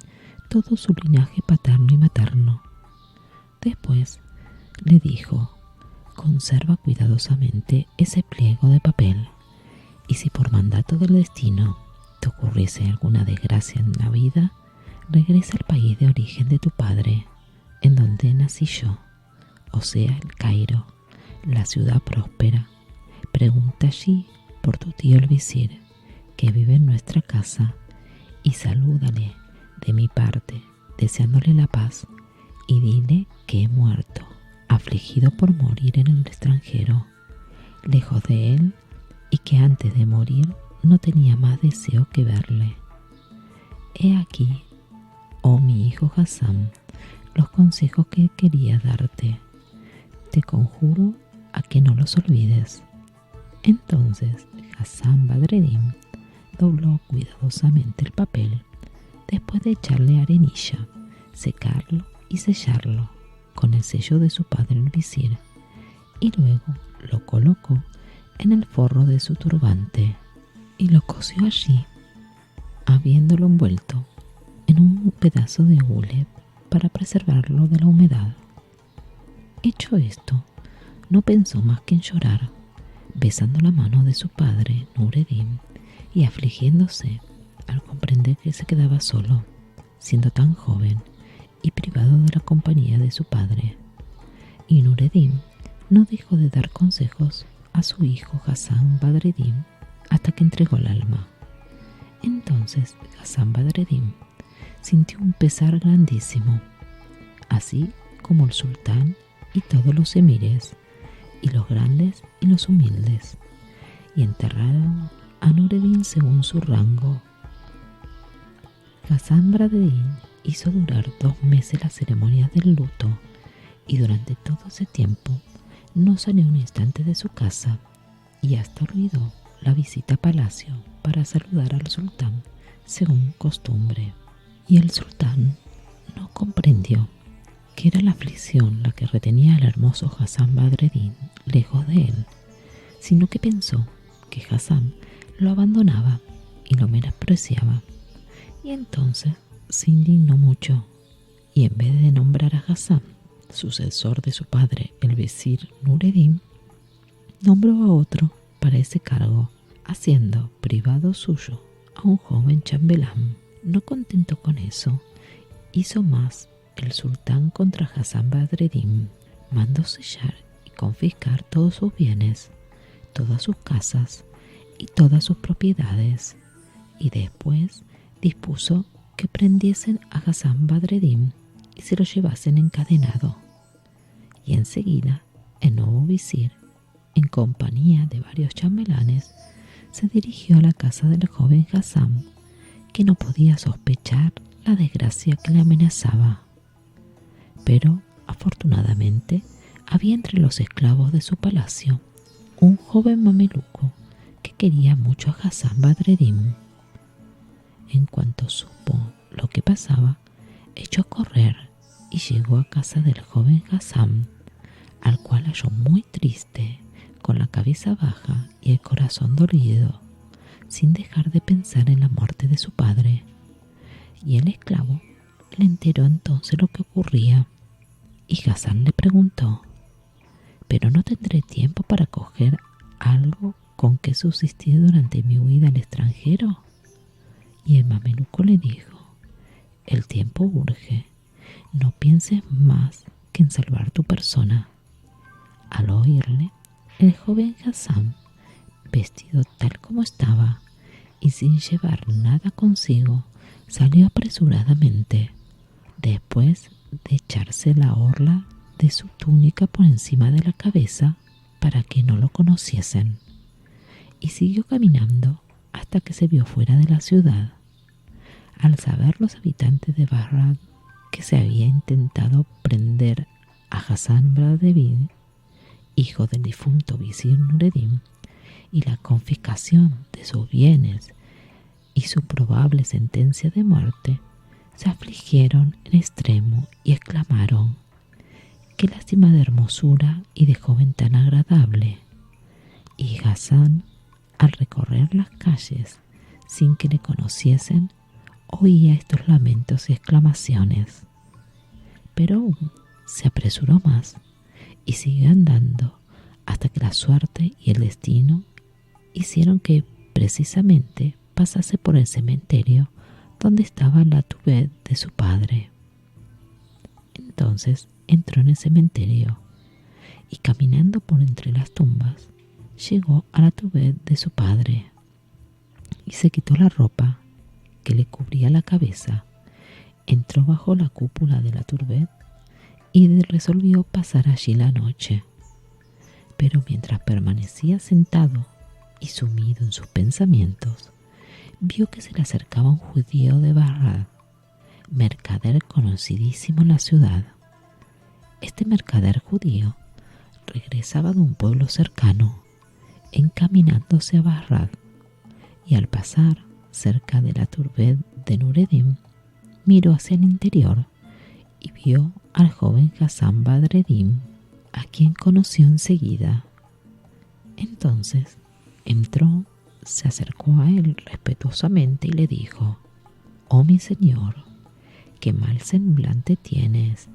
todo su linaje paterno y materno. Después le dijo: conserva cuidadosamente ese pliego de papel, y si por mandato del destino te ocurriese alguna desgracia en la vida, regresa al país de origen de tu padre, en donde nací yo, o sea, el Cairo, la ciudad próspera. Pregunta allí por tu tío el visir, que vive en nuestra casa, y salúdale de mi parte, deseándole la paz, y dile que he muerto, afligido por morir en el extranjero, lejos de él, y que antes de morir no tenía más deseo que verle. He aquí, oh mi hijo Hasan, los consejos que quería darte. Te conjuro a que no los olvides. Entonces Hasan Badreddin dobló cuidadosamente el papel, después de echarle arenilla, secarlo y sellarlo con el sello de su padre el visir, y luego lo colocó en el forro de su turbante y lo cosió allí, habiéndolo envuelto en un pedazo de hule para preservarlo de la humedad. Hecho esto, no pensó más que en llorar, besando la mano de su padre Nureddin y afligiéndose al comprender que se quedaba solo, siendo tan joven y privado de la compañía de su padre. Y Nureddin no dejó de dar consejos a su hijo Hasan Badreddin hasta que entregó el alma. Entonces Hasan Badreddin sintió un pesar grandísimo, así como el sultán y todos los emires, y los grandes y los humildes, y enterraron a Nureddin según su rango. Hasan Badreddin hizo durar 2 meses las ceremonias del luto, y durante todo ese tiempo no salió un instante de su casa, y hasta olvidó la visita a palacio para saludar al sultán según costumbre. Y el sultán no comprendió que era la aflicción la que retenía al hermoso Hasan Badreddin lejos de él, sino que pensó que Hasan lo abandonaba y lo menospreciaba, y entonces se indignó mucho, y en vez de nombrar a Hasan sucesor de su padre, el visir Nureddin, nombró a otro para ese cargo, haciendo privado suyo a un joven chambelán. No contento con eso, hizo más el sultán contra Hasan Badreddin. Mandó sellar y confiscar todos sus bienes, todas sus casas y todas sus propiedades, y después dispuso que prendiesen a Hasan Badreddin y se lo llevasen encadenado. Y enseguida el nuevo visir, en compañía de varios chambelanes, se dirigió a la casa del joven Hasan, que no podía sospechar la desgracia que le amenazaba. Pero, afortunadamente, había entre los esclavos de su palacio un joven mameluco que quería mucho a Hasan Badreddin. En cuanto supo lo que pasaba, echó a correr y llegó a casa del joven Hasan, al cual halló muy triste, con la cabeza baja y el corazón dolido, sin dejar de pensar en la muerte de su padre. Y el esclavo le enteró entonces lo que ocurría, y Hasan le preguntó: «¿Pero no tendré tiempo para coger algo con que subsistir durante mi huida al extranjero?». Y el mameluco le dijo: «El tiempo urge, no pienses más que en salvar tu persona». Al oírle, el joven Hasan, vestido tal como estaba y sin llevar nada consigo, salió apresuradamente, después de echarse la orla de su túnica por encima de la cabeza para que no lo conociesen, y siguió caminando hasta que se vio fuera de la ciudad. Al saber los habitantes de Bagdad que se había intentado prender a Hasan Badreddin, hijo del difunto visir Nureddin, y la confiscación de sus bienes y su probable sentencia de muerte, se afligieron en extremo y exclamaron: «¡Qué lástima de hermosura y de joven tan agradable!». Y Hasan, al recorrer las calles sin que le conociesen, oía estos lamentos y exclamaciones. Pero aún se apresuró más y siguió andando hasta que la suerte y el destino hicieron que precisamente pasase por el cementerio donde estaba la tuved de su padre. Entonces entró en el cementerio y, caminando por entre las tumbas, llegó a la tuved de su padre y se quitó la ropa que le cubría la cabeza, entró bajo la cúpula de la tuved y resolvió pasar allí la noche. Pero mientras permanecía sentado y sumido en sus pensamientos, vio que se le acercaba un judío de Bagdad, mercader conocidísimo en la ciudad. Este mercader judío regresaba de un pueblo cercano, encaminándose a Bagdad, y al pasar cerca de la tuved de Nureddin, miró hacia el interior y vio al joven Hasan Badreddin, a quien conoció enseguida. Entonces entró, se acercó a él respetuosamente y le dijo: «Oh mi señor, qué mal semblante tienes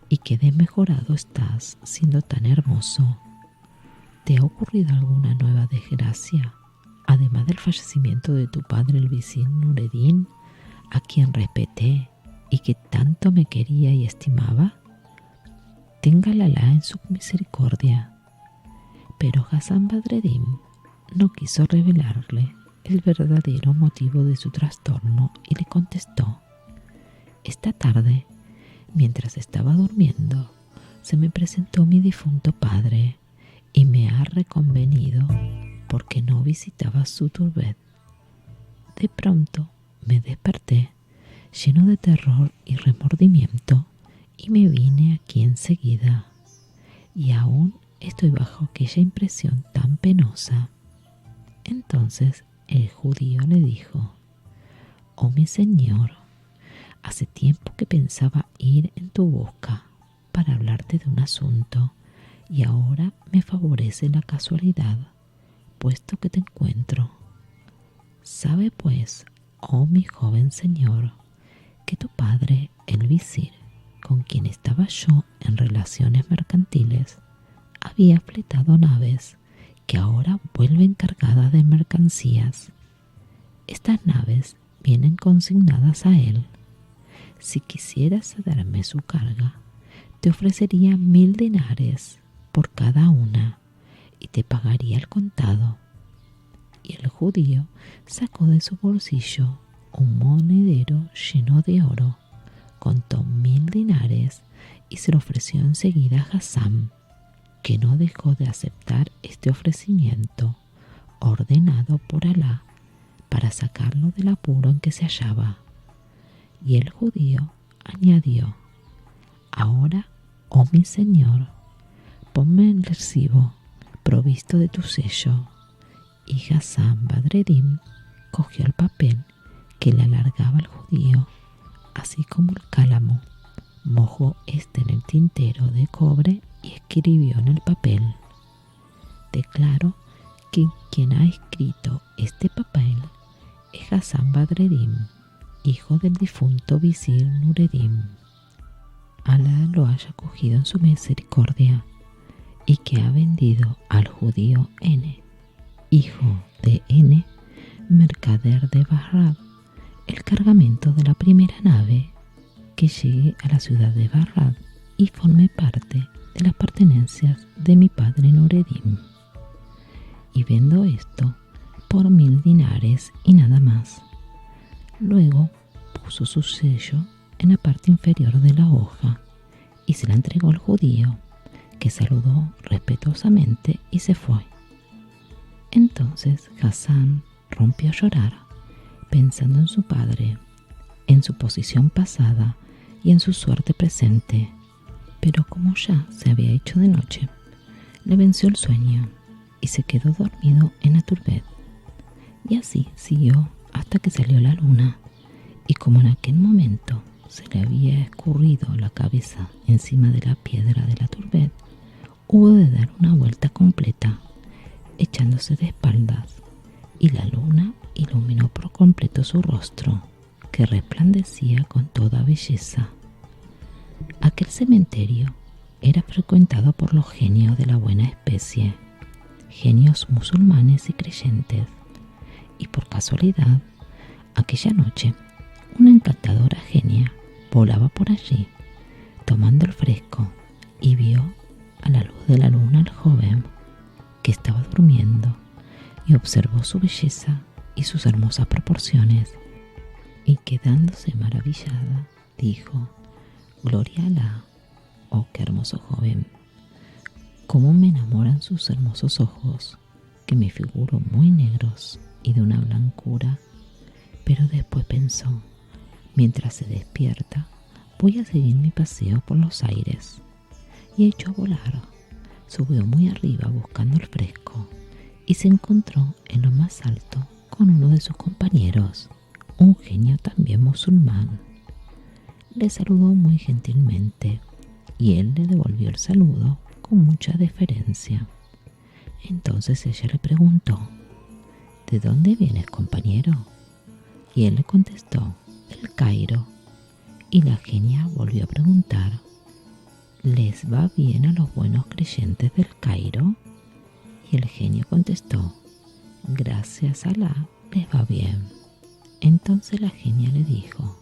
y qué desmejorado estás siendo tan hermoso. ¿Te ha ocurrido alguna nueva desgracia, además del fallecimiento de tu padre el visir Nureddin, a quien respeté y que tanto me quería y estimaba? Téngala Alá en su misericordia». Pero Hasan Badreddin no quiso revelarle el verdadero motivo de su trastorno y le contestó: «Esta tarde, mientras estaba durmiendo, se me presentó mi difunto padre y me ha reconvenido porque no visitaba su turbet. De pronto me desperté lleno de terror y remordimiento y me vine aquí enseguida. Y aún estoy bajo aquella impresión tan penosa. Entonces el judío le dijo: «Oh mi señor, hace tiempo que pensaba ir en tu busca para hablarte de un asunto, y ahora me favorece la casualidad, puesto que te encuentro. Sabe pues, oh mi joven señor, que tu padre, el visir, con quien estaba yo en relaciones mercantiles, había fletado naves que ahora vuelven cargadas de mercancías. Estas naves vienen consignadas a él. Si quisieras cederme su carga, te ofrecería 1000 dinares por cada una y te pagaría el contado». Y el judío sacó de su bolsillo un monedero lleno de oro, contó 1000 dinares y se lo ofreció enseguida a Hasán, que no dejó de aceptar este ofrecimiento ordenado por Alá para sacarlo del apuro en que se hallaba. Y el judío añadió: «Ahora, oh mi señor, ponme el recibo provisto de tu sello». Y Hasán Badreddin cogió el papel que le alargaba el judío, así como el cálamo, mojó este en el tintero de cobre y escribió en el papel: «Declaro que quien ha escrito este papel es Hasán Badreddin, hijo del difunto visir Nureddin. Alá lo haya cogido en su misericordia, y que ha vendido al judío N, hijo de N, mercader de Bagdad, el cargamento de la primera nave que llegue a la ciudad de Bagdad y forme parte de las pertenencias de mi padre Nureddin. Y vendo esto por 1000 dinares y nada más». Luego puso su sello en la parte inferior de la hoja y se la entregó al judío, que saludó respetuosamente y se fue. Entonces Hasán rompió a llorar, pensando en su padre, en su posición pasada y en su suerte presente, pero como ya se había hecho de noche, le venció el sueño y se quedó dormido en la turbet. Y así siguió hasta que salió la luna, y como en aquel momento se le había escurrido la cabeza encima de la piedra de la turbet, hubo de dar una vuelta completa, echándose de espaldas, y la luna iluminó por completo su rostro, que resplandecía con toda belleza. Aquel cementerio era frecuentado por los genios de la buena especie, genios musulmanes y creyentes, y por casualidad, aquella noche, una encantadora genia volaba por allí, tomando el fresco, y vio a la luz de la luna al joven, que estaba durmiendo, y observó su belleza y sus hermosas proporciones, y quedándose maravillada, dijo: «Gloria a Alá, oh qué hermoso joven, cómo me enamoran sus hermosos ojos, que me figuro muy negros y de una blancura». Pero después pensó: «Mientras se despierta, voy a seguir mi paseo por los aires», y echó a volar. Subió muy arriba buscando el fresco y se encontró en lo más alto con uno de sus compañeros, un genio también musulmán. Le saludó muy gentilmente y él le devolvió el saludo con mucha deferencia. Entonces ella le preguntó: «¿De dónde vienes, compañero?». Y él le contestó: «Del Cairo». Y la genia volvió a preguntar: «¿Les va bien a los buenos creyentes del Cairo?». Y el genio contestó: «Gracias a Alá, les va bien». Entonces la genia le dijo: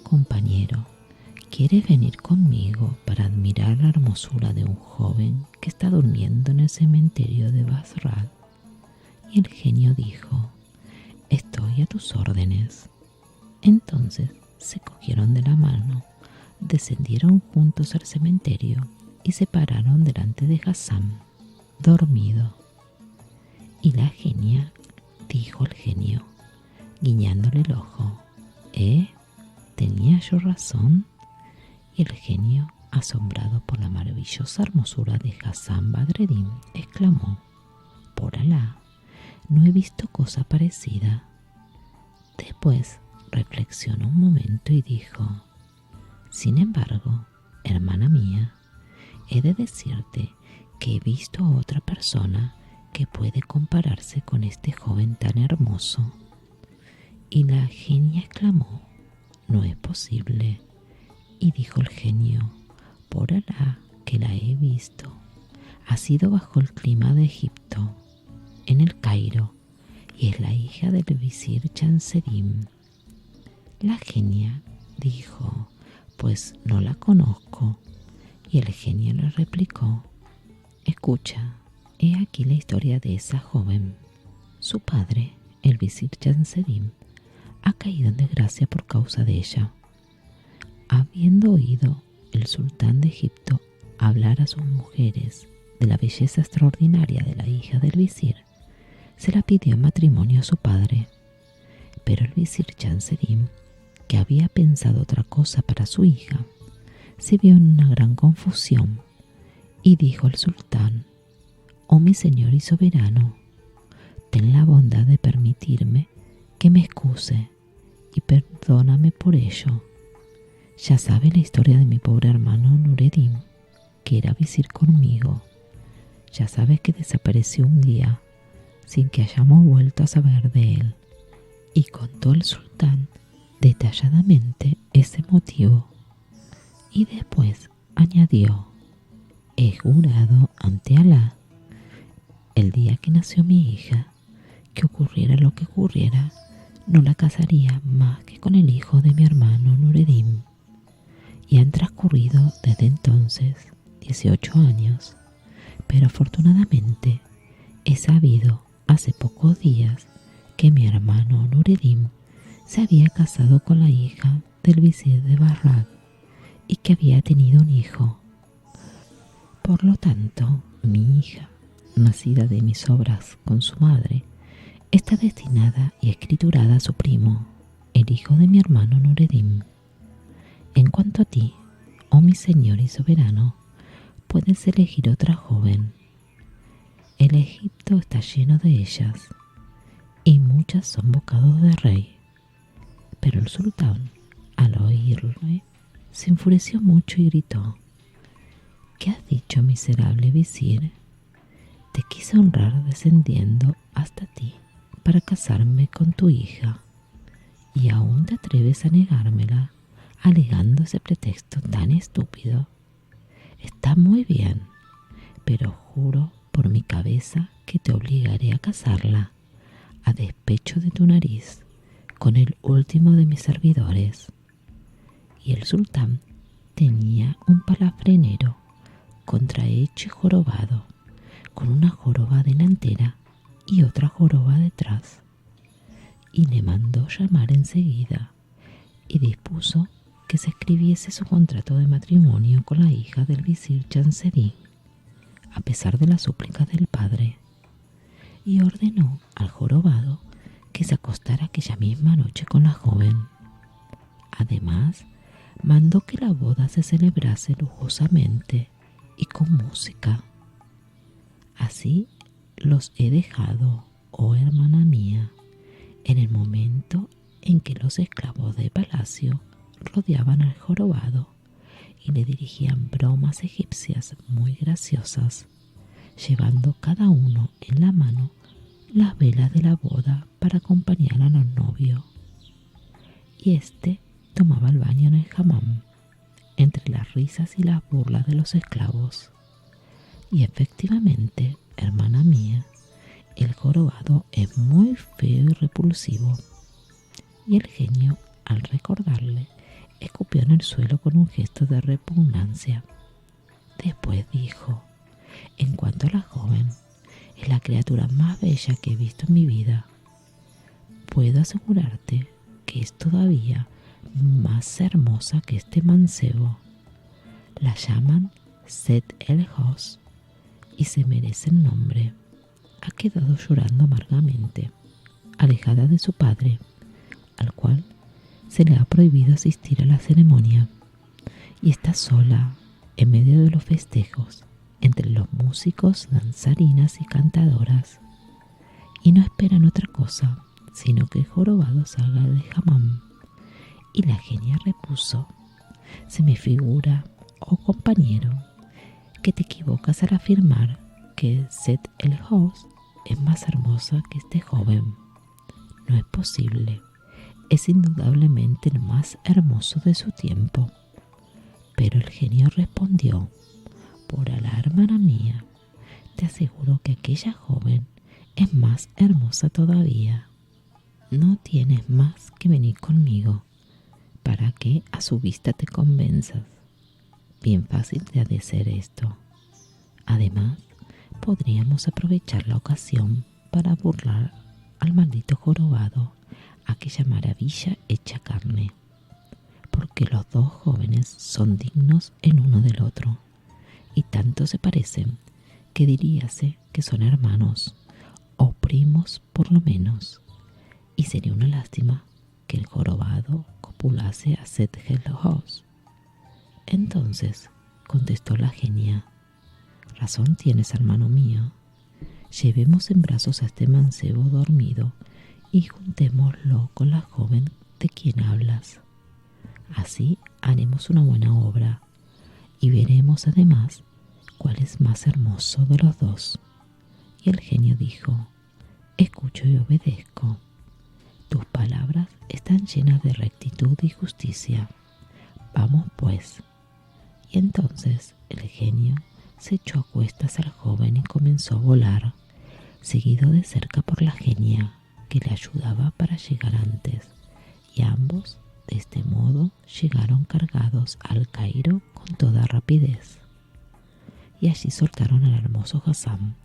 «Compañero, ¿quieres venir conmigo para admirar la hermosura de un joven que está durmiendo en el cementerio de Basra?». Y el genio dijo: «Estoy a tus órdenes». Entonces se cogieron de la mano, descendieron juntos al cementerio y se pararon delante de Hasán. dormido. Y la genia, dijo el genio, guiñándole el ojo, ¿tenía yo razón? Y el genio, asombrado por la maravillosa hermosura de Hassan Badreddin, exclamó, por Alá, no he visto cosa parecida. Después reflexionó un momento y dijo, sin embargo, hermana mía, he de decirte que he visto a otra persona que puede compararse con este joven tan hermoso. Y la genia exclamó, no es posible. Y dijo el genio, por Alá que la he visto. Ha sido bajo el clima de Egipto, en el Cairo, y es la hija del visir Chamseddin. La genia dijo, pues no la conozco. Y el genio le replicó, escucha, he aquí la historia de esa joven. Su padre, el visir Chamseddin, ha caído en desgracia por causa de ella. Habiendo oído el sultán de Egipto hablar a sus mujeres de la belleza extraordinaria de la hija del visir, se la pidió en matrimonio a su padre. Pero el visir Chamseddin, que había pensado otra cosa para su hija, se vio en una gran confusión y dijo al sultán, oh mi señor y soberano, ten la bondad de permitirme que me excuse y perdóname por ello. Ya sabe la historia de mi pobre hermano Nureddin, que era visir conmigo. Ya sabes que desapareció un día sin que hayamos vuelto a saber de él. Y contó el sultán detalladamente ese motivo. Y después añadió, he jurado ante Alá, el día que nació mi hija, que ocurriera lo que ocurriera, no la casaría más que con el hijo de mi hermano Nureddin. Y han transcurrido desde entonces 18 años, pero afortunadamente he sabido hace pocos días que mi hermano Nureddin se había casado con la hija del visir de Bagdad y que había tenido un hijo. Por lo tanto, mi hija, nacida de mis obras con su madre, está destinada y escriturada a su primo, el hijo de mi hermano Nureddin. En cuanto a ti, oh mi señor y soberano, puedes elegir otra joven. El Egipto está lleno de ellas, y muchas son bocados de rey. Pero el sultán, al oírle, se enfureció mucho y gritó, ¿qué has dicho, miserable visir? Te quise honrar descendiendo hasta ti para casarme con tu hija, y aún te atreves a negármela, alegando ese pretexto tan estúpido. Está muy bien, pero juro por mi cabeza que te obligaré a casarla, a despecho de tu nariz, con el último de mis servidores. Y el sultán tenía un palafrenero contrahecho y jorobado, con una joroba delantera y otra joroba detrás, y le mandó llamar enseguida y dispuso que se escribiese su contrato de matrimonio con la hija del visir Chamseddin, a pesar de las súplicas del padre, y ordenó al jorobado que se acostara aquella misma noche con la joven. Además, mandó que la boda se celebrase lujosamente y con música. Así los he dejado, oh hermana mía, en el momento en que los esclavos de palacio rodeaban al jorobado y le dirigían bromas egipcias muy graciosas, llevando cada uno en la mano las velas de la boda para acompañar al novio. Y éste tomaba el baño en el hammam, entre las risas y las burlas de los esclavos. Y efectivamente, hermana mía, el jorobado es muy feo y repulsivo. Y el genio, al recordarle, escupió en el suelo con un gesto de repugnancia. Después dijo, en cuanto a la joven, es la criatura más bella que he visto en mi vida. Puedo asegurarte que es todavía más hermosa que este mancebo. La llaman Sett el Hosn y se merece el nombre. Ha quedado llorando amargamente, alejada de su padre, al cual se le ha prohibido asistir a la ceremonia, y está sola en medio de los festejos, entre los músicos, danzarinas y cantadoras, y no esperan otra cosa sino que el jorobado salga de Hamán. Y la genia repuso: se me figura, oh compañero, que te equivocas al afirmar que Seth el Host es más hermosa que este joven. No es posible, es indudablemente el más hermoso de su tiempo. Pero el genio respondió: por Alá, hermana mía, te aseguro que aquella joven es más hermosa todavía. No tienes más que venir conmigo para que a su vista te convenzas. Bien fácil te ha de ser esto. Además, podríamos aprovechar la ocasión para burlar al maldito jorobado, aquella maravilla hecha carne, porque los dos jóvenes son dignos el uno del otro, y tanto se parecen que diríase que son hermanos, o primos por lo menos, y sería una lástima que el jorobado copulase a Seth el Host. Entonces contestó la genia: razón tienes, hermano mío. Llevemos en brazos a este mancebo dormido y juntémoslo con la joven de quien hablas. Así haremos una buena obra y veremos además cuál es más hermoso de los dos. Y el genio dijo: escucho y obedezco. Tus palabras están llenas de rectitud y justicia. Vamos pues. Y entonces el genio se echó a cuestas al joven y comenzó a volar, seguido de cerca por la genia, que le ayudaba para llegar antes, y ambos de este modo llegaron cargados al Cairo con toda rapidez. Y allí soltaron al hermoso Hassan,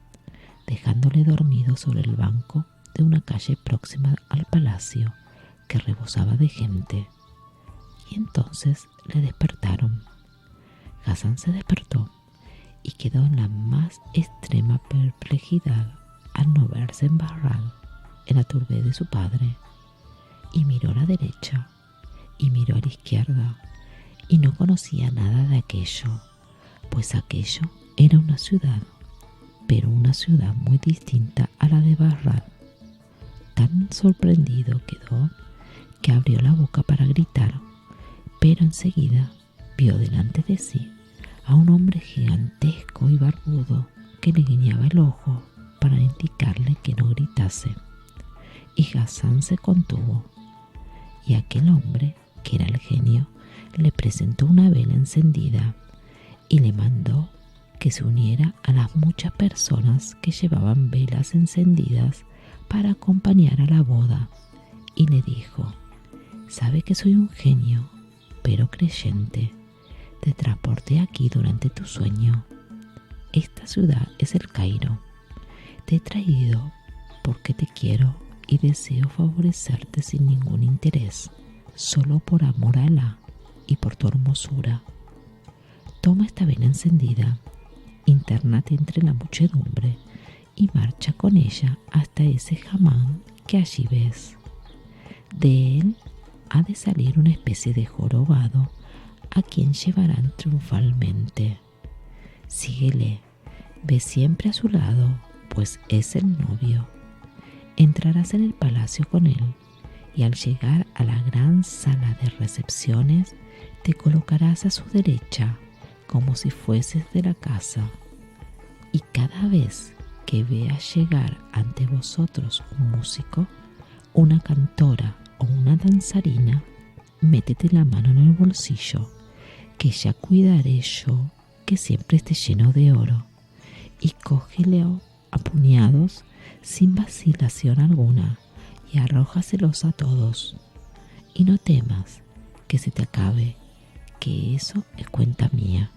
dejándole dormido sobre el banco de una calle próxima al palacio, que rebosaba de gente. Y entonces le despertaron. Hassan se despertó y quedó en la más extrema perplejidad al no verse en Bahram, en la turbé de su padre, y miró a la derecha y miró a la izquierda y no conocía nada de aquello, pues aquello era una ciudad, pero una ciudad muy distinta a la de Bahram. Tan sorprendido quedó que abrió la boca para gritar, pero enseguida vio delante de sí a un hombre gigantesco y barbudo que le guiñaba el ojo para indicarle que no gritase. Y Hassan se contuvo, y aquel hombre, que era el genio, le presentó una vela encendida y le mandó que se uniera a las muchas personas que llevaban velas encendidas para acompañar a la boda, y le dijo: sabe que soy un genio, pero creyente. Te transporté aquí durante tu sueño. Esta ciudad es el Cairo. Te he traído porque te quiero y deseo favorecerte sin ningún interés, solo por amor a Alá y por tu hermosura. Toma esta vela encendida, intérnate entre la muchedumbre y marcha con ella hasta ese Hamán que allí ves. De él ha de salir una especie de jorobado a quien llevarán triunfalmente. Síguele, ve siempre a su lado, pues es el novio. Entrarás en el palacio con él y al llegar a la gran sala de recepciones te colocarás a su derecha como si fueses de la casa, y cada vez que veas llegar ante vosotros un músico, una cantora o una danzarina, métete la mano en el bolsillo, que ya cuidaré yo que siempre esté lleno de oro, y cógelo a puñados sin vacilación alguna y arrójaselos a todos. Y no temas que se te acabe, que eso es cuenta mía.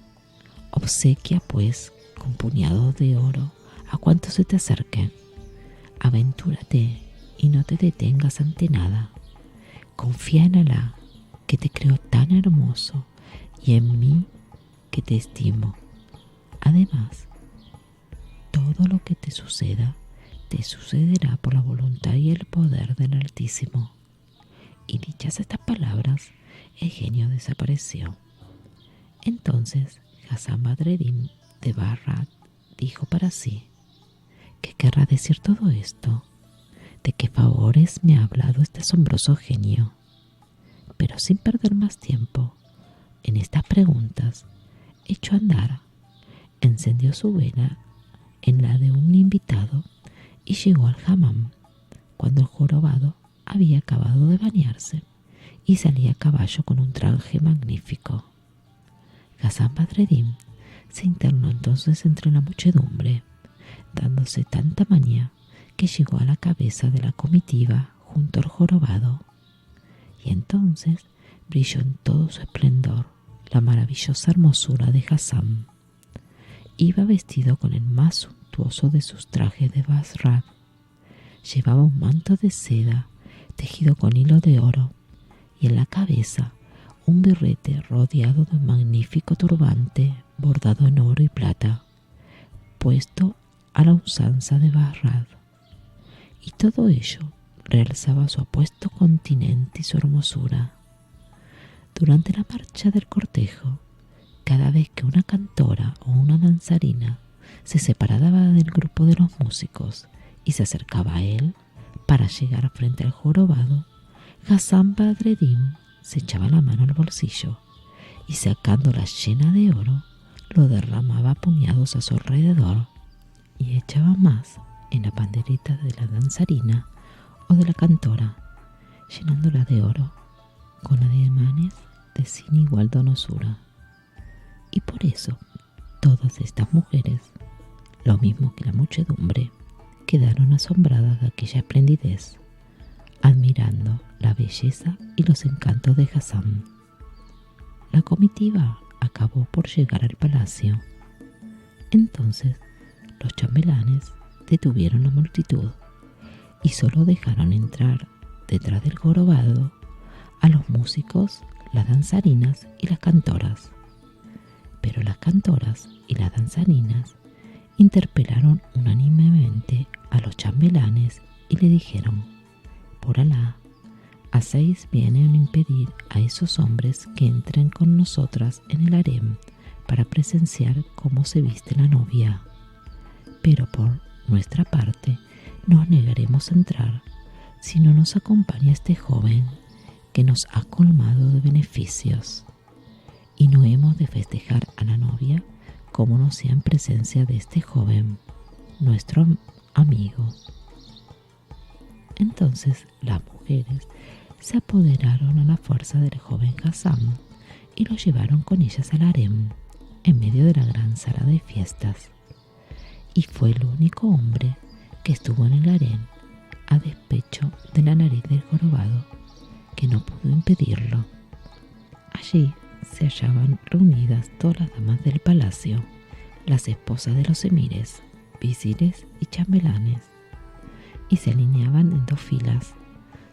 Obsequia pues con puñados de oro a cuantos se te acerquen. Aventúrate y no te detengas ante nada. Confía en Alá, que te creó tan hermoso, y en mí, que te estimo. Además, todo lo que te sucederá por la voluntad y el poder del Altísimo. Y dichas estas palabras, el genio desapareció. Entonces Hassan Badreddin de Barrat dijo para sí: ¿qué querrá decir todo esto? ¿De qué favores me ha hablado este asombroso genio? Pero sin perder más tiempo en estas preguntas, echó a andar, encendió su vela en la de un invitado y llegó al hammam cuando el jorobado había acabado de bañarse y salía a caballo con un traje magnífico. Hassan Badreddin se internó entonces entre la muchedumbre, dándose tanta maña que llegó a la cabeza de la comitiva junto al jorobado. Y entonces brilló en todo su esplendor la maravillosa hermosura de Hassan. Iba vestido con el más suntuoso de sus trajes de Basrat. Llevaba un manto de seda tejido con hilo de oro y en la cabeza un birrete rodeado de un magnífico turbante bordado en oro y plata, puesto a la usanza de Basrat. Y todo ello realzaba su apuesto continente y su hermosura. Durante la marcha del cortejo, cada vez que una cantora o una danzarina se separaba del grupo de los músicos y se acercaba a él para llegar frente al jorobado, Hassan Badreddin se echaba la mano al bolsillo y sacándola llena de oro, lo derramaba a puñados a su alrededor y echaba más en la pandereta de la danzarina o de la cantora, llenándola de oro con ademanes de sin igual donosura. Y por eso todas estas mujeres, lo mismo que la muchedumbre, quedaron asombradas de aquella esplendidez, admirando la belleza y los encantos de Hassan. La comitiva acabó por llegar al palacio. Entonces los chambelanes detuvieron la multitud y solo dejaron entrar detrás del jorobado a los músicos, las danzarinas y las cantoras. Pero las cantoras y las danzarinas interpelaron unánimemente a los chambelanes y le dijeron: por Alá, hacéis bien en impedir a esos hombres que entren con nosotras en el harem para presenciar cómo se viste la novia. Pero por nuestra parte no negaremos entrar si no nos acompaña este joven que nos ha colmado de beneficios, y no hemos de festejar a la novia como no sea en presencia de este joven, nuestro amigo. Entonces las mujeres se apoderaron a la fuerza del joven Hassan y lo llevaron con ellas al harem, en medio de la gran sala de fiestas. Y fue el único hombre que estuvo en el harem, a despecho de la nariz del jorobado, que no pudo impedirlo. Allí se hallaban reunidas todas las damas del palacio, las esposas de los emires, visires y chambelanes, y se alineaban en dos filas,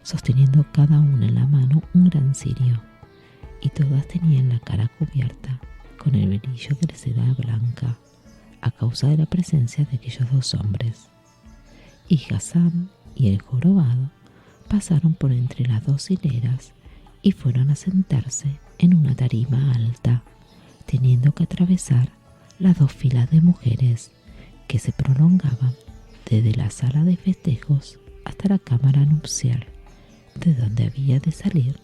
sosteniendo cada una en la mano un gran cirio, y todas tenían la cara cubierta con el velillo de seda blanca, a causa de la presencia de aquellos dos hombres. Y Hassan y el jorobado pasaron por entre las dos hileras y fueron a sentarse en una tarima alta, teniendo que atravesar las dos filas de mujeres que se prolongaban desde la sala de festejos hasta la cámara nupcial, de donde había de salir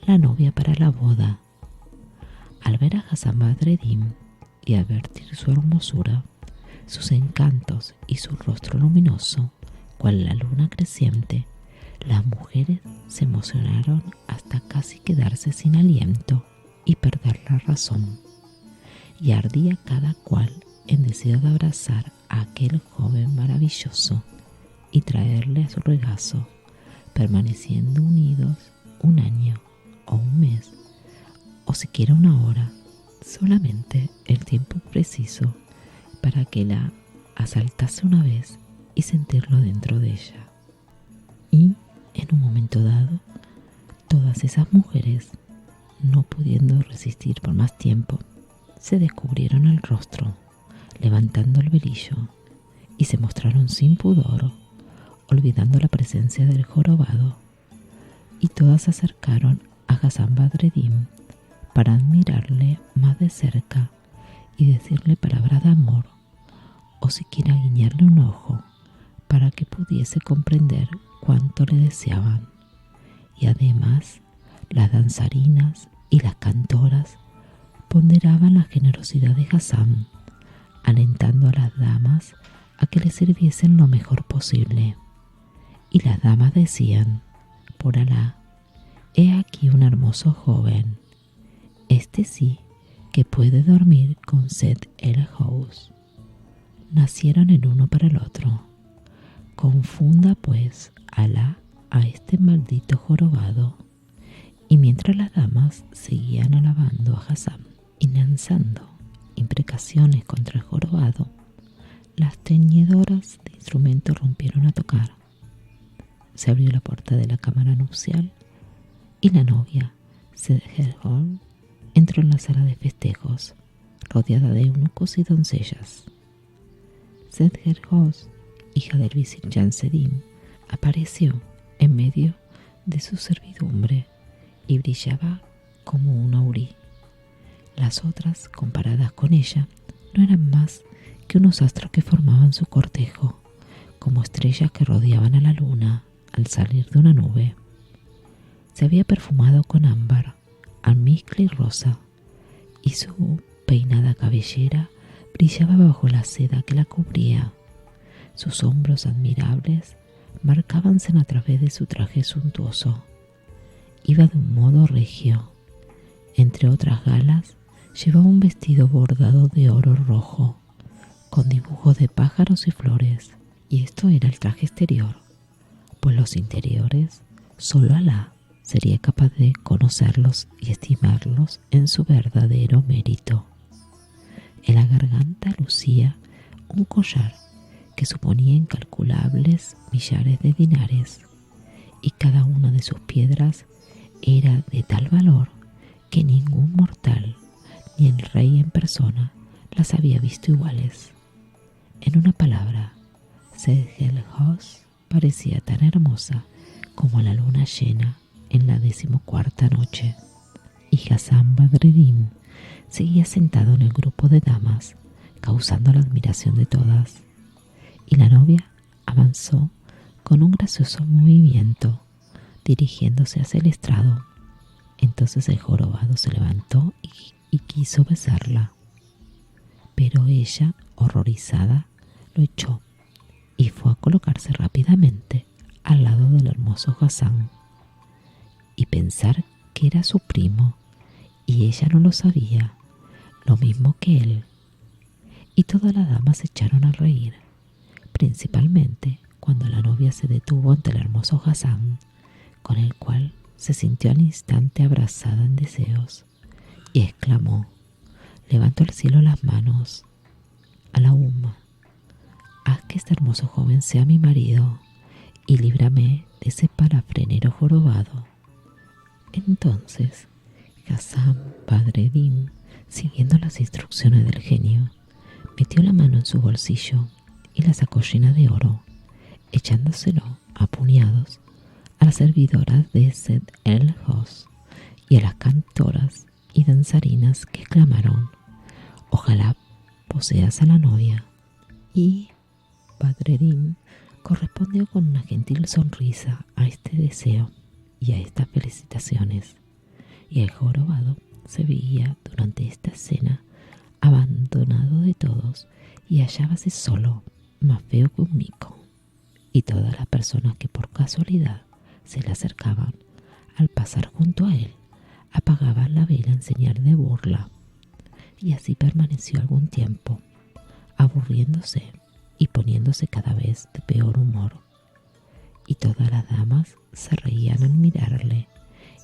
la novia para la boda. Al ver a Hassan Badreddin y advertir su hermosura, sus encantos y su rostro luminoso, cual la luna creciente, las mujeres se emocionaron hasta casi quedarse sin aliento y perder la razón, y ardía cada cual en deseo de abrazar a aquel joven maravilloso y traerle a su regazo, permaneciendo unidos un año o un mes, o siquiera una hora, solamente el tiempo preciso para que la asaltase una vez y sentirlo dentro de ella. Y en un momento dado, todas esas mujeres, no pudiendo resistir por más tiempo, se descubrieron el rostro, levantando el velillo, y se mostraron sin pudor, olvidando la presencia del jorobado, y todas se acercaron a Hasan Badreddin para admirarle más de cerca y decirle palabras de amor, o siquiera guiñarle un ojo para que pudiese comprender cuánto le deseaban. Y además, las danzarinas y las cantoras ponderaban la generosidad de Hasan, alentando a las damas a que le sirviesen lo mejor posible. Y las damas decían: por Alá, he aquí un hermoso joven, este sí que puede dormir con Seth el House. Nacieron el uno para el otro. Confunda pues Alá a este maldito jorobado. Y mientras las damas seguían alabando a Hasan y lanzando imprecaciones contra el jorobado, las teñidoras de instrumentos rompieron a tocar. Se abrió la puerta de la cámara nupcial y la novia, Sedgerhorn, entró en la sala de festejos, rodeada de eunucos y doncellas. Sedgerhorn, hija del visir Jansedim, apareció en medio de su servidumbre y brillaba como un aurí. Las otras, comparadas con ella, no eran más que unos astros que formaban su cortejo, como estrellas que rodeaban a la luna al salir de una nube. Se había perfumado con ámbar, almizcle y rosa, y su peinada cabellera brillaba bajo la seda que la cubría. Sus hombros admirables marcábanse a través de su traje suntuoso. Iba de un modo regio. Entre otras galas, llevaba un vestido bordado de oro rojo, con dibujos de pájaros y flores, y esto era el traje exterior, pues los interiores solo Alá sería capaz de conocerlos y estimarlos en su verdadero mérito. En la garganta lucía un collar que suponía incalculables millares de dinares, y cada una de sus piedras era de tal valor que ningún mortal, ni el rey en persona, las había visto iguales. En una palabra, Sedgelhos parecía tan hermosa como la luna llena en la 14ª noche, y Hasan Badreddin seguía sentado en el grupo de damas, causando la admiración de todas, y la novia avanzó con un gracioso movimiento, dirigiéndose hacia el estrado. Entonces el jorobado se levantó y quiso besarla, pero ella, horrorizada, lo echó y fue a colocarse rápidamente al lado del hermoso Hasan. Y pensar que era su primo, y ella no lo sabía, lo mismo que él. Y todas las damas se echaron a reír, principalmente cuando la novia se detuvo ante el hermoso Hasan, con el cual se sintió al instante abrazada en deseos, y exclamó: levantó al cielo las manos. Allahumma, haz que este hermoso joven sea mi marido, y líbrame de ese parafrenero jorobado. Entonces Hasan Badreddin, siguiendo las instrucciones del genio, metió la mano en su bolsillo y la sacó llena de oro, echándoselo a puñados a las servidoras de Seth el Hoss y a las cantoras y danzarinas, que exclamaron: ojalá poseas a la novia. Y Badreddin correspondió con una gentil sonrisa a este deseo y a estas felicitaciones, y el jorobado se veía durante esta escena abandonado de todos y hallábase solo, más feo que un mico, y todas las personas que por casualidad se le acercaban al pasar junto a él apagaban la vela en señal de burla. Y así permaneció algún tiempo, aburriéndose y poniéndose cada vez de peor humor, y todas las damas se reían al mirarle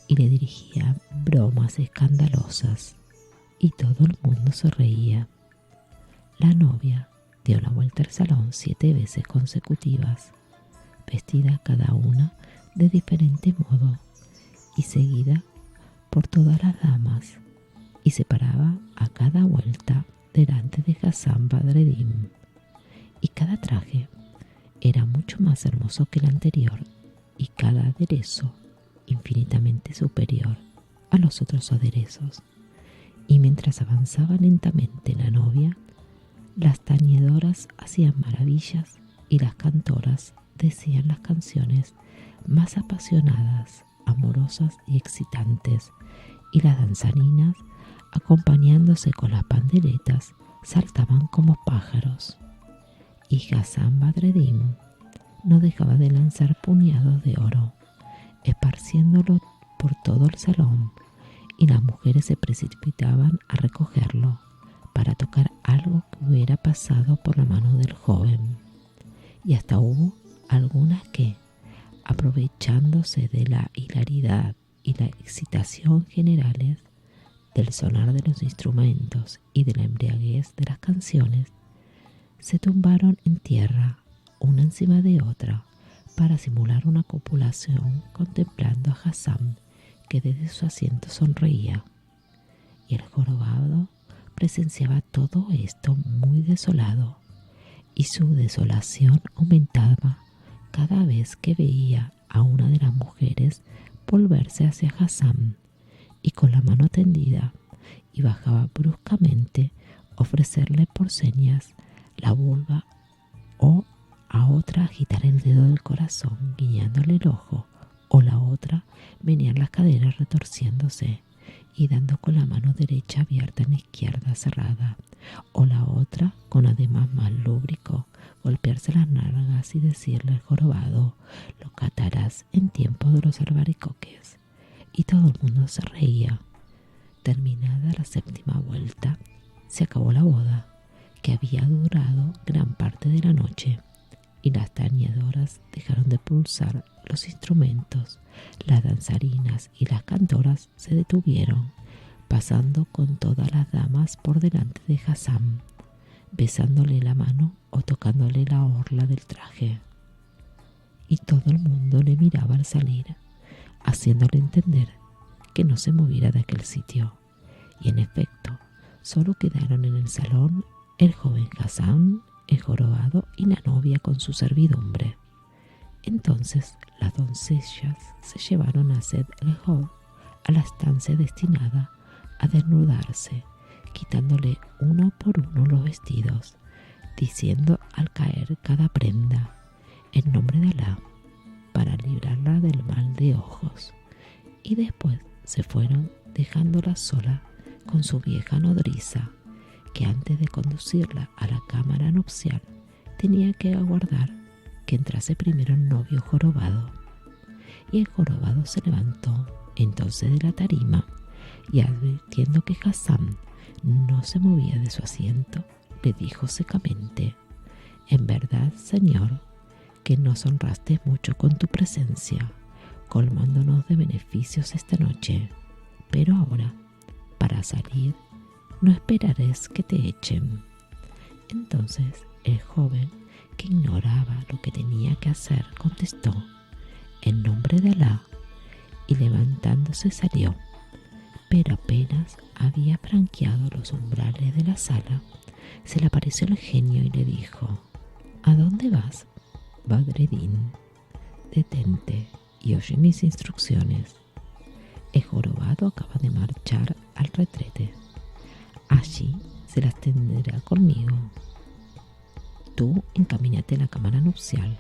y le dirigían bromas escandalosas, y todo el mundo se reía. La novia dio la vuelta al salón 7 veces consecutivas, vestida cada una de diferente modo y seguida por todas las damas, y se paraba a cada vuelta delante de Hasan Badreddin, y cada traje era mucho más hermoso que el anterior y cada aderezo infinitamente superior a los otros aderezos. Y mientras avanzaba lentamente la novia, las tañedoras hacían maravillas y las cantoras decían las canciones más apasionadas, amorosas y excitantes, y las danzarinas, acompañándose con las panderetas, saltaban como pájaros. Y Hassán Badreddin no dejaba de lanzar puñados de oro, esparciéndolo por todo el salón, y las mujeres se precipitaban a recogerlo para tocar algo que hubiera pasado por la mano del joven. Y hasta hubo algunas que, aprovechándose de la hilaridad y la excitación generales, del sonar de los instrumentos y de la embriaguez de las canciones, se tumbaron en tierra, una encima de otra, para simular una copulación, contemplando a Hassán, que desde su asiento sonreía. Y el jorobado presenciaba todo esto muy desolado, y su desolación aumentaba cada vez que veía a una de las mujeres volverse hacia Hassán y con la mano tendida, y bajaba bruscamente ofrecerle por señas la vulva, o a otra agitar el dedo del corazón guiñándole el ojo, o la otra menear las caderas retorciéndose y dando con la mano derecha abierta en la izquierda cerrada, o la otra, con además más lúbrico, golpearse las nalgas y decirle al jorobado: lo catarás en tiempo de los albaricoques. Y todo el mundo se reía. Terminada la séptima vuelta, se acabó la boda, que había durado gran parte de la noche, y las tañedoras dejaron de pulsar los instrumentos, las danzarinas y las cantoras se detuvieron, pasando con todas las damas por delante de Hassán, besándole la mano o tocándole la orla del traje. Y todo el mundo le miraba al salir, haciéndole entender que no se moviera de aquel sitio. Y en efecto, solo quedaron en el salón el joven Hassán, el jorobado y la novia con su servidumbre. Entonces las doncellas se llevaron a Sed el Hor a la estancia destinada a desnudarse, quitándole uno por uno los vestidos, diciendo al caer cada prenda: en nombre de Alá, para librarla del mal de ojos. Y después se fueron dejándola sola con su vieja nodriza, que antes de conducirla a la cámara nupcial tenía que aguardar que entrase primero el novio jorobado. Y el jorobado se levantó entonces de la tarima, y advirtiendo que Hassán no se movía de su asiento, le dijo secamente: en verdad, señor, que nos honraste mucho con tu presencia, colmándonos de beneficios esta noche, pero ahora, para salir, no esperaréis que te echen. Entonces el joven, que ignoraba lo que tenía que hacer, contestó: en nombre de Alá, y levantándose salió. Pero apenas había franqueado los umbrales de la sala, se le apareció el genio y le dijo: ¿a dónde vas, Badreddin? Detente y oye mis instrucciones. El jorobado acaba de marchar al retrete. Allí se las tendrá conmigo. Tú encamínate a la cámara nupcial,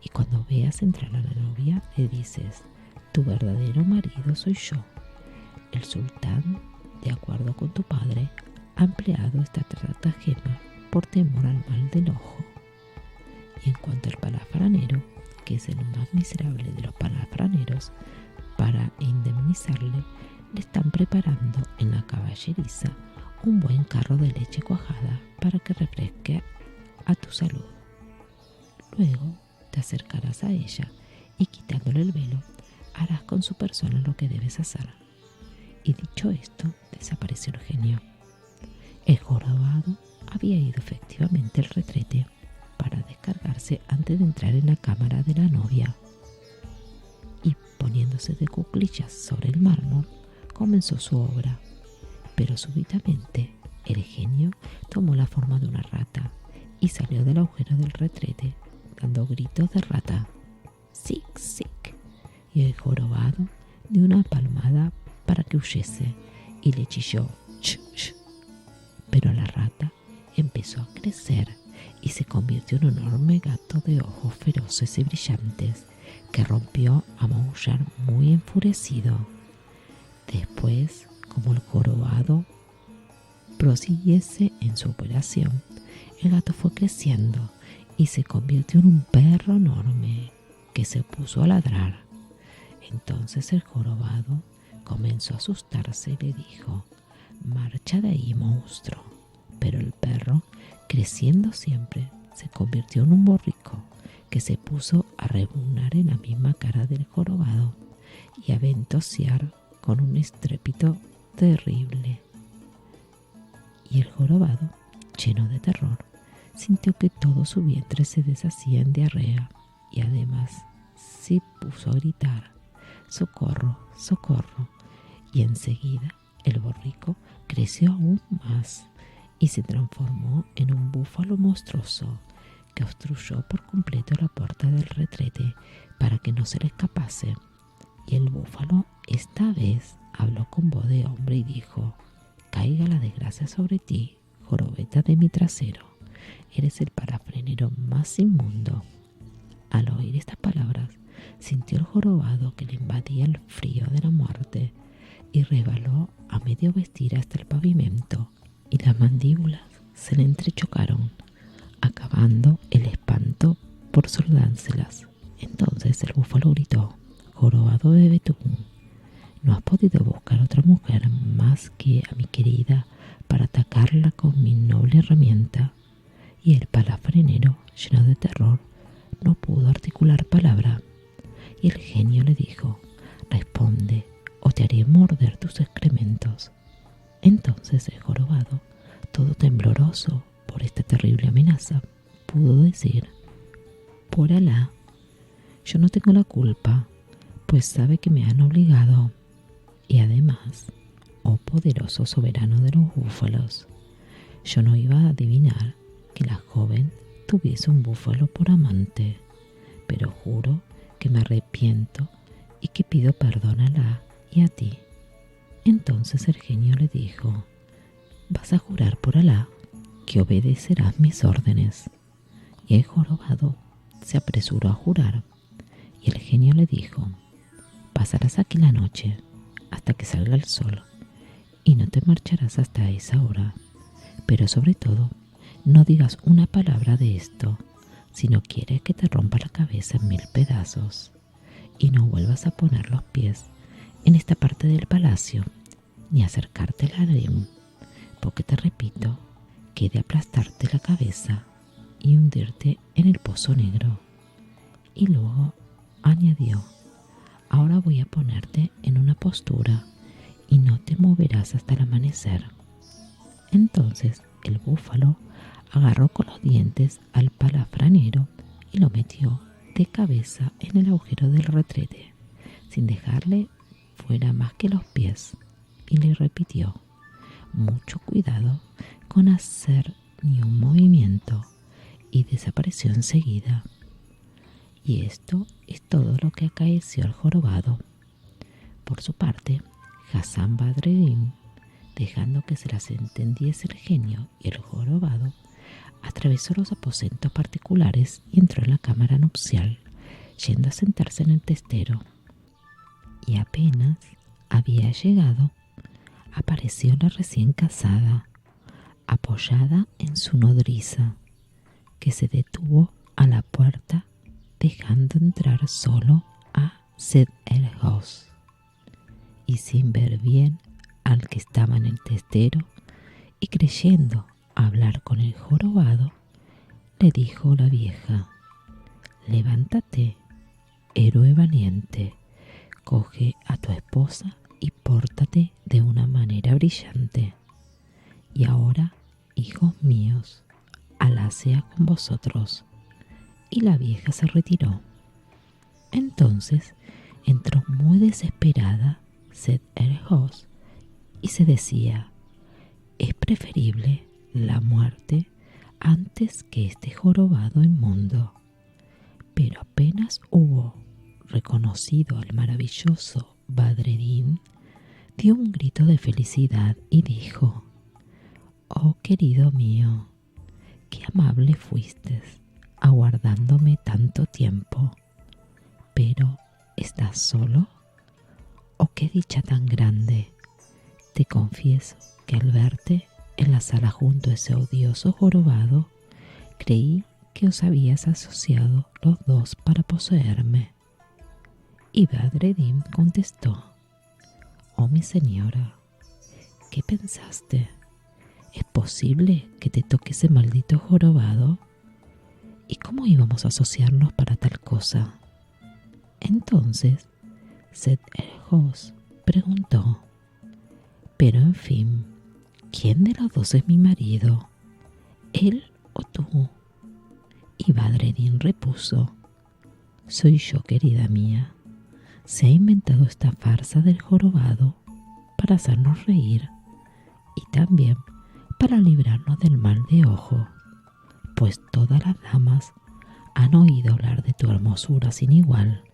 y cuando veas entrar a la novia le dices: tu verdadero marido soy yo. El sultán, de acuerdo con tu padre, ha empleado esta estratagema por temor al mal del ojo. Y en cuanto al palafranero, que es el más miserable de los palafraneros, para indemnizarle, le están preparando en la caballeriza un buen carro de leche cuajada para que refresque a tu salud. Luego te acercarás a ella y, quitándole el velo, harás con su persona lo que debes hacer. Y dicho esto, desapareció el genio. El jorobado había ido efectivamente al retrete para descargarse antes de entrar en la cámara de la novia, y poniéndose de cuclillas sobre el mármol, comenzó su obra. Pero súbitamente el genio tomó la forma de una rata y salió del agujero del retrete dando gritos de rata. ¡Sic, sic! Y el jorobado dio una palmada para que huyese y le chilló ch, ch. Pero la rata empezó a crecer y se convirtió en un enorme gato de ojos feroces y brillantes que rompió a maullar muy enfurecido. Después, como el jorobado prosiguiese en su operación, el gato fue creciendo y se convirtió en un perro enorme que se puso a ladrar. Entonces el jorobado comenzó a asustarse y le dijo: «Marcha de ahí, monstruo». Pero el perro, creciendo siempre, se convirtió en un borrico que se puso a rebuznar en la misma cara del jorobado y a ventosear con un estrépito terrible. Y el jorobado, lleno de terror, sintió que todo su vientre se deshacía en diarrea y además se puso a gritar: «¡Socorro, socorro!». Y enseguida el borrico creció aún más y se transformó en un búfalo monstruoso que obstruyó por completo la puerta del retrete para que no se le escapase. Y el búfalo esta vez habló con voz de hombre y dijo: «Caiga la desgracia sobre ti, jorobeta de mi trasero. Eres el parafrenero más inmundo». Al oír estas palabras, sintió el jorobado que le invadía el frío de la muerte y resbaló a medio vestir hasta el pavimento, y las mandíbulas se le entrechocaron, acabando el espanto por soldánselas. Entonces el búfalo gritó: «Jorobado de betún, ¿no has podido buscar otra mujer más que a mi querida para atacarla con mi noble herramienta?». Y el palafrenero, lleno de terror, no pudo articular palabra. Y el genio le dijo: «Responde, o te haré morder tus excrementos». Entonces el jorobado, todo tembloroso por esta terrible amenaza, pudo decir: «Por Alá, yo no tengo la culpa, pues sabe que me han obligado. Y además, oh poderoso soberano de los búfalos, yo no iba a adivinar que la joven tuviese un búfalo por amante, pero juro que me arrepiento y que pido perdón a Alá y a ti». Entonces el genio le dijo: «¿Vas a jurar por Alá que obedecerás mis órdenes?». Y el jorobado se apresuró a jurar, y el genio le dijo: «Pasarás aquí la noche hasta que salga el sol, y no te marcharás hasta esa hora. Pero sobre todo, no digas una palabra de esto, si no quieres que te rompa la cabeza en 1000 pedazos, y no vuelvas a poner los pies en esta parte del palacio, ni acercarte al harem, porque te repito que he de aplastarte la cabeza y hundirte en el pozo negro». Y luego añadió: «Ahora voy a ponerte en una postura y no te moverás hasta el amanecer». Entonces el búfalo agarró con los dientes al palafranero y lo metió de cabeza en el agujero del retrete, sin dejarle fuera más que los pies, y le repitió: «Mucho cuidado con hacer ni un movimiento», y desapareció enseguida. Y esto es todo lo que acaeció al jorobado. Por su parte, Hassan Badreddin, dejando que se las entendiese el genio y el jorobado, atravesó los aposentos particulares y entró en la cámara nupcial, yendo a sentarse en el testero. Y apenas había llegado, apareció la recién casada, apoyada en su nodriza, que se detuvo a la puerta, dejando entrar solo a Sed el Hos. Y sin ver bien al que estaba en el testero, y creyendo hablar con el jorobado, le dijo la vieja: «Levántate, héroe valiente, coge a tu esposa y pórtate de una manera brillante. Y ahora, hijos míos, Alá sea con vosotros». Y la vieja se retiró. Entonces entró muy desesperada Sed el Hos y se decía: «Es preferible la muerte antes que este jorobado inmundo. Pero apenas hubo reconocido al maravilloso Badreddin, dio un grito de felicidad y dijo: «Oh, querido mío, qué amable fuiste, aguardándome tanto tiempo. Pero, ¿estás solo? ¡Oh, qué dicha tan grande! Te confieso que al verte en la sala junto a ese odioso jorobado, creí que os habías asociado los dos para poseerme». Y Badreddin contestó: «Oh, mi señora, ¿qué pensaste? ¿Es posible que te toque ese maldito jorobado? ¿Y cómo íbamos a asociarnos para tal cosa?». Entonces Seth el Host preguntó: «Pero en fin, ¿quién de los dos es mi marido? ¿Él o tú?». Y Badreddin repuso: «Soy yo, querida mía. Se ha inventado esta farsa del jorobado para hacernos reír y también para librarnos del mal de ojo, pues todas las damas han oído hablar de tu hermosura sin igual,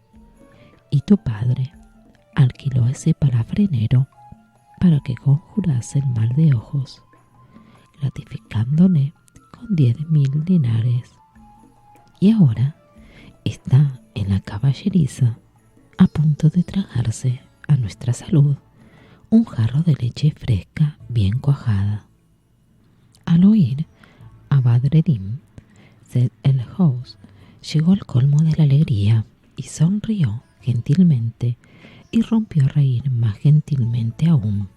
y tu padre alquiló a ese palafrenero para que conjurase el mal de ojos, gratificándole con 10.000 dinares. Y ahora está en la caballeriza a punto de tragarse a nuestra salud un jarro de leche fresca bien cuajada». Al oír a Badreddin, Seth el Host llegó al colmo de la alegría y sonrió gentilmente y rompió a reír más gentilmente aún.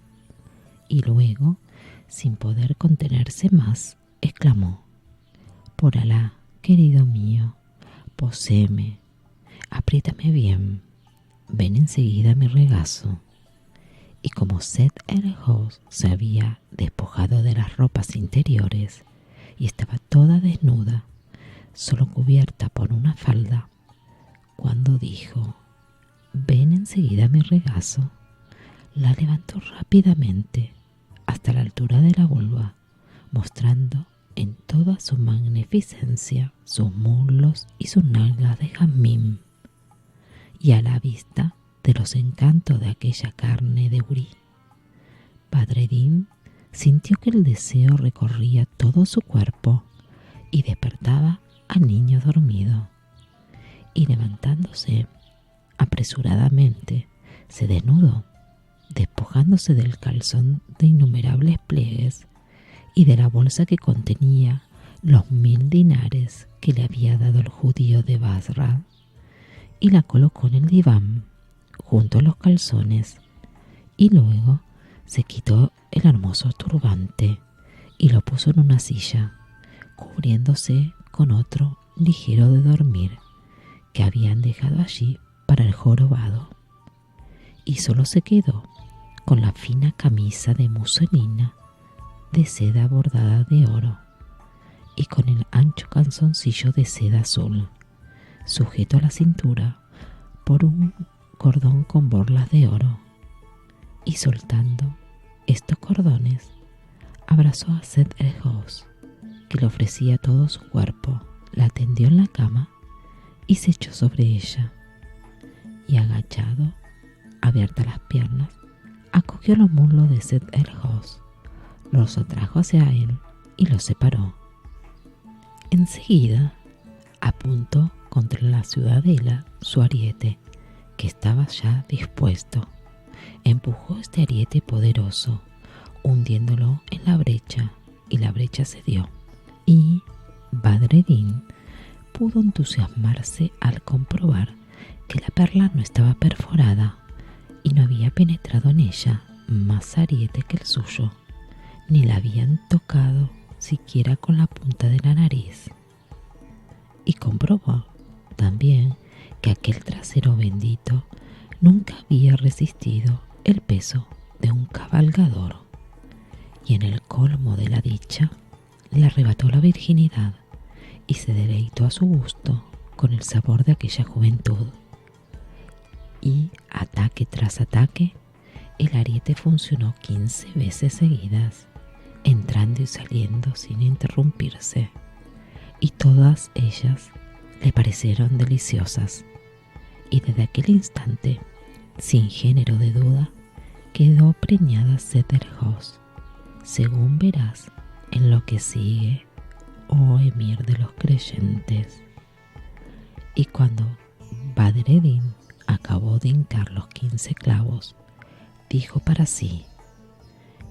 Y luego, sin poder contenerse más, exclamó: «Por Alá, querido mío, poséeme, apriétame bien, ven enseguida a mi regazo». Y como Seth el Host se había despojado de las ropas interiores y estaba toda desnuda, solo cubierta por una falda, cuando dijo: «Ven enseguida a mi regazo», la levantó rápidamente hasta la altura de la vulva, mostrando en toda su magnificencia sus muslos y sus nalgas de jazmín. Y a la vista de los encantos de aquella carne de hurí, Badreddin sintió que el deseo recorría todo su cuerpo y despertaba al niño dormido. Y levantándose apresuradamente, se desnudó, despojándose del calzón de innumerables pliegues y de la bolsa que contenía los 1.000 dinares que le había dado el judío de Basra, y la colocó en el diván junto a los calzones, y luego se quitó el hermoso turbante y lo puso en una silla, cubriéndose con otro ligero de dormir que habían dejado allí para el jorobado, y solo se quedó con la fina camisa de muselina de seda bordada de oro y con el ancho calzoncillo de seda azul, sujeto a la cintura por un cordón con borlas de oro. Y soltando estos cordones, abrazó a Seth el Host, que le ofrecía todo su cuerpo, la tendió en la cama y se echó sobre ella. Y agachado, abiertas las piernas, acogió los muslos de Seth el Host, los atrajo hacia él y los separó. Enseguida apuntó contra la ciudadela su ariete, que estaba ya dispuesto. Empujó este ariete poderoso, hundiéndolo en la brecha, y la brecha cedió. Y Badreddin pudo entusiasmarse al comprobar que la perla no estaba perforada y no había penetrado en ella más ariete que el suyo, ni la habían tocado siquiera con la punta de la nariz. Y comprobó también que aquel trasero bendito nunca había resistido el peso de un cabalgador, y en el colmo de la dicha le arrebató la virginidad y se deleitó a su gusto con el sabor de aquella juventud. Y ataque tras ataque, el ariete funcionó 15 veces seguidas, entrando y saliendo sin interrumpirse, y todas ellas le parecieron deliciosas, y desde aquel instante, sin género de duda, quedó preñada Seth-el-Hos, según verás en lo que sigue, oh emir de los creyentes. Y cuando Badreddin acabó de hincar los 15 clavos, dijo para sí: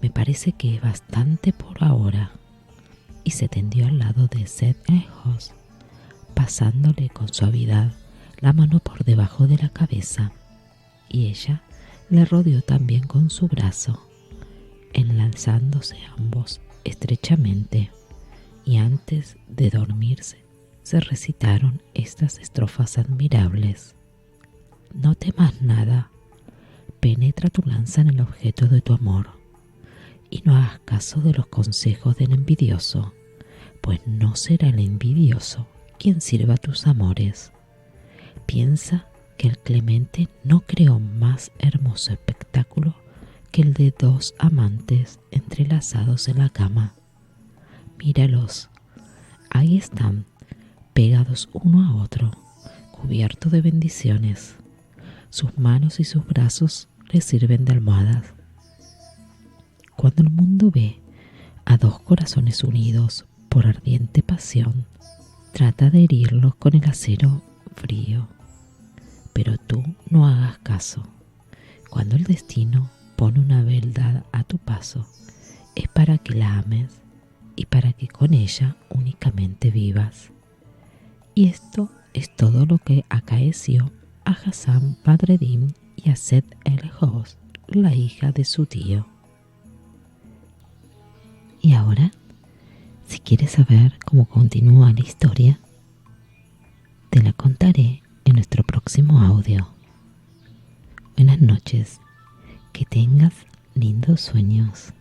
me parece que es bastante por ahora, y se tendió al lado de Seth-el-Hos, pasándole con suavidad la mano por debajo de la cabeza, y ella le rodeó también con su brazo, enlazándose ambos estrechamente, y antes de dormirse se recitaron estas estrofas admirables: no temas nada, penetra tu lanza en el objeto de tu amor, y no hagas caso de los consejos del envidioso, pues no será el envidioso quien sirva tus amores. Piensa que el clemente no creó más hermoso espectáculo que el de dos amantes entrelazados en la cama. Míralos, ahí están, pegados uno a otro, cubiertos de bendiciones. Sus manos y sus brazos les sirven de almohadas. Cuando el mundo ve a dos corazones unidos por ardiente pasión, trata de herirlos con el acero frío. Pero tú no hagas caso. Cuando el destino pone una beldad a tu paso, es para que la ames y para que con ella únicamente vivas. Y esto es todo lo que acaeció a Hassán Badreddin y a Seth-el-Hos, la hija de su tío. Y ahora, si quieres saber cómo continúa la historia, te la contaré en nuestro próximo audio. Buenas noches, que tengas lindos sueños.